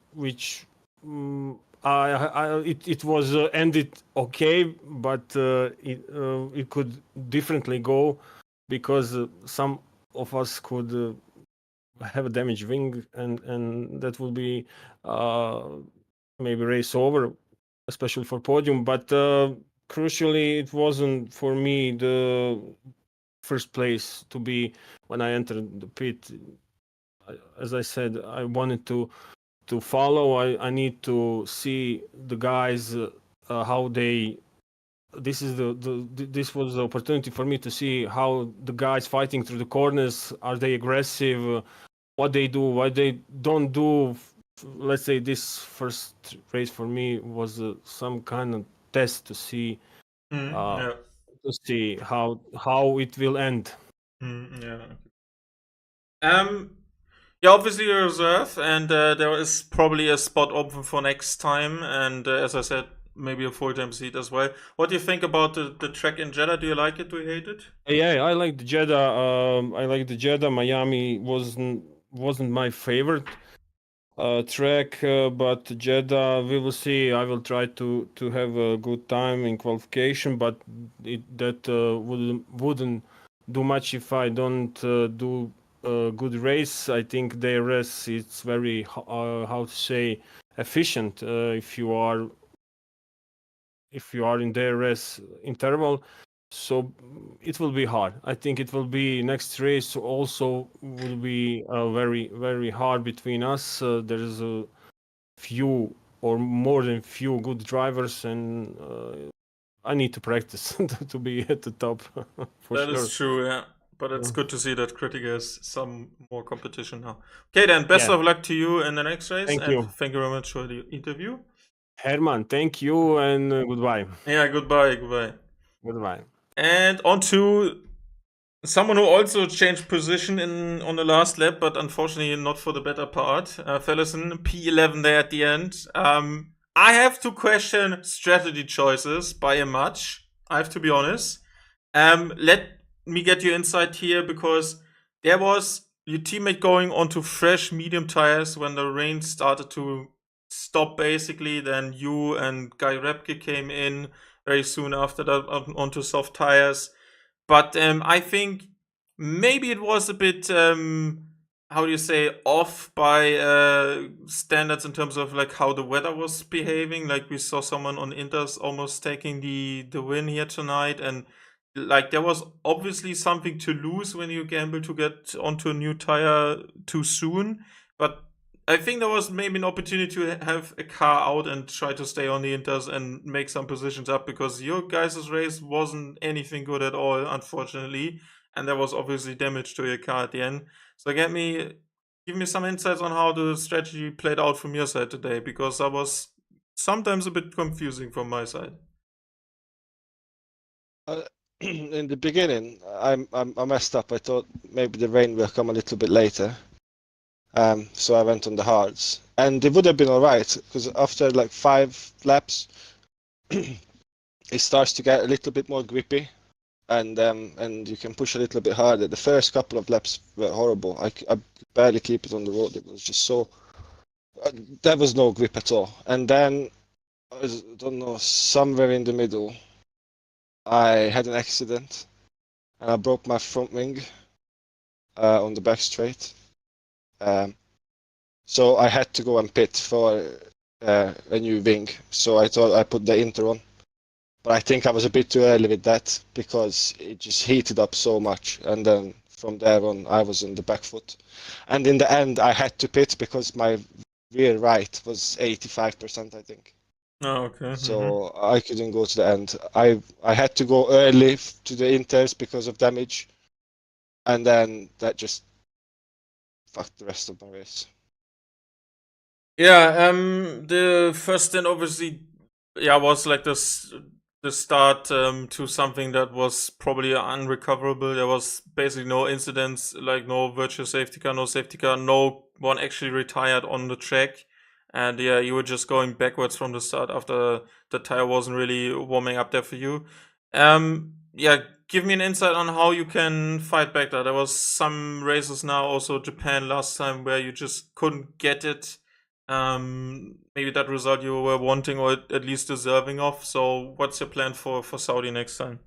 Speaker 3: was ended okay, but it could differently go, because some of us could have a damaged wing, and that would be maybe race over, especially for podium. But crucially, it wasn't for me the first place to be when I entered the pit. As I said, I wanted to follow. I need to see the guys how they. This is this was the opportunity for me to see how the guys fighting through the corners, are they aggressive, what they do, what they don't do. Let's say this first race for me was some kind of test to see how it will end.
Speaker 1: Yeah. Yeah, obviously you're reserve, and there is probably a spot open for next time, and as I said, maybe a full-time seat as well. What do you think about the track in Jeddah? Do you like it? Do you hate it?
Speaker 3: Yeah, I like the Jeddah. I like the Jeddah. Miami wasn't my favorite track, but Jeddah, we will see. I will try to have a good time in qualification, but that wouldn't do much if I don't do a good race. I think their race it's very how to say efficient if you are in their race interval. So it will be hard. I think it will be next race also will be very very hard between us. There's a few or more than few good drivers, and I need to practice to be at the top for
Speaker 1: That
Speaker 3: sure.
Speaker 1: is true, yeah. But it's good to see that Critic has some more competition now. Okay, then best of luck to you in the next race,
Speaker 3: Thank
Speaker 1: and
Speaker 3: you.
Speaker 1: thank you very much for the interview.
Speaker 3: Herman, thank you, and goodbye.
Speaker 1: Yeah, goodbye.
Speaker 3: Goodbye.
Speaker 1: And on to someone who also changed position on the last lap, but unfortunately not for the better part. Fellison, P11 there at the end. I have to question strategy choices by a much. I have to be honest. Let me get your insight here, because there was your teammate going onto fresh medium tires when the rain started to stop, basically. Then you and Guy Repke came in very soon after that onto soft tires. But I think maybe it was a bit, how do you say, off by standards in terms of like how the weather was behaving. Like we saw someone on Inters almost taking the win here tonight, and like there was obviously something to lose when you gamble to get onto a new tire too soon. But I think there was maybe an opportunity to have a car out and try to stay on the Inters and make some positions up, because your guys' race wasn't anything good at all, unfortunately. And there was obviously damage to your car at the end. So give me some insights on how the strategy played out from your side today, because that was sometimes a bit confusing from my side.
Speaker 5: In the beginning, I messed up. I thought maybe the rain will come a little bit later. So I went on the hards, and it would have been all right, because after like 5 laps, it starts to get a little bit more grippy, and you can push a little bit harder. The first couple of laps were horrible. I could barely keep it on the road. It was just so there was no grip at all. And then I don't know, somewhere in the middle, I had an accident and I broke my front wing on the back straight. So I had to go and pit for a new wing. So I thought I put the Inter on. But I think I was a bit too early with that because it just heated up so much. And then from there on, I was on the back foot. And in the end, I had to pit because my rear right was 85%, I think.
Speaker 1: Oh, okay.
Speaker 5: So I couldn't go to the end. I had to go early to the Inters because of damage. And then that just fucked the rest of my race.
Speaker 1: Yeah, the first stint obviously, was like the start to something that was probably unrecoverable. There was basically no incidents, like no virtual safety car, no safety car, no one actually retired on the track. And yeah, you were just going backwards from the start after the tire wasn't really warming up there for you. Yeah, give me an insight on how you can fight back that. There was some races now, also Japan last time, where you just couldn't get it. Maybe that result you were wanting or at least deserving of. So what's your plan for Saudi next time?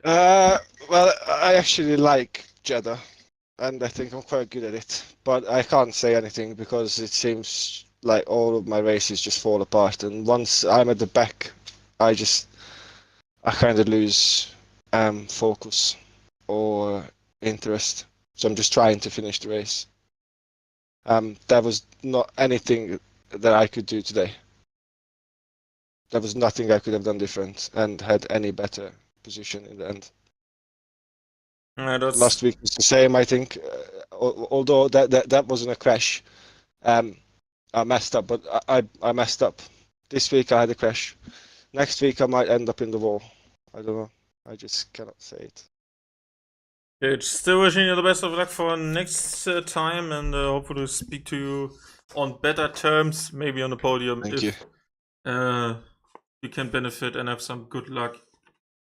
Speaker 5: Well, I actually like Jeddah, and I think I'm quite good at it. But I can't say anything because it seems like all of my races just fall apart. And once I'm at the back, I kind of lose focus or interest. So I'm just trying to finish the race. There was not anything that I could do today. There was nothing I could have done different and had any better position in the end. Last week was the same, I think. Although that wasn't a crash, I messed up. But I messed up. This week I had a crash. Next week I might end up in the wall. I don't know. I just cannot say it.
Speaker 1: Okay, still wishing you the best of luck for next time, and hopefully speak to you on better terms, maybe on the podium.
Speaker 5: Thank you.
Speaker 1: You can benefit and have some good luck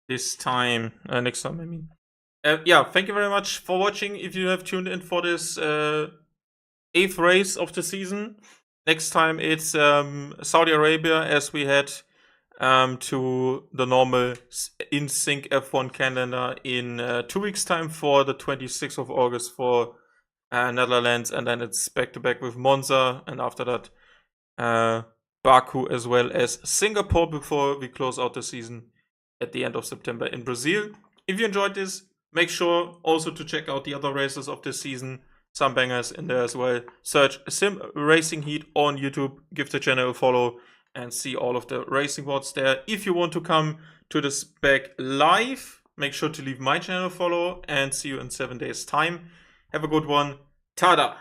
Speaker 1: this time. Next time, I mean. Yeah, thank you very much for watching. If you have tuned in for this 8th race of the season, next time it's Saudi Arabia, as we head to the normal in sync F1 calendar in 2 weeks' time for the 26th of August for Netherlands, and then it's back to back with Monza, and after that Baku as well as Singapore before we close out the season at the end of September in Brazil. If you enjoyed this, make sure also to check out the other races of this season. Some bangers in there as well. Search Sim Racing Heat on YouTube. Give the channel a follow and see all of the racing bots there. If you want to come to the spec live, make sure to leave my channel a follow and see you in 7 days' time. Have a good one. Tada!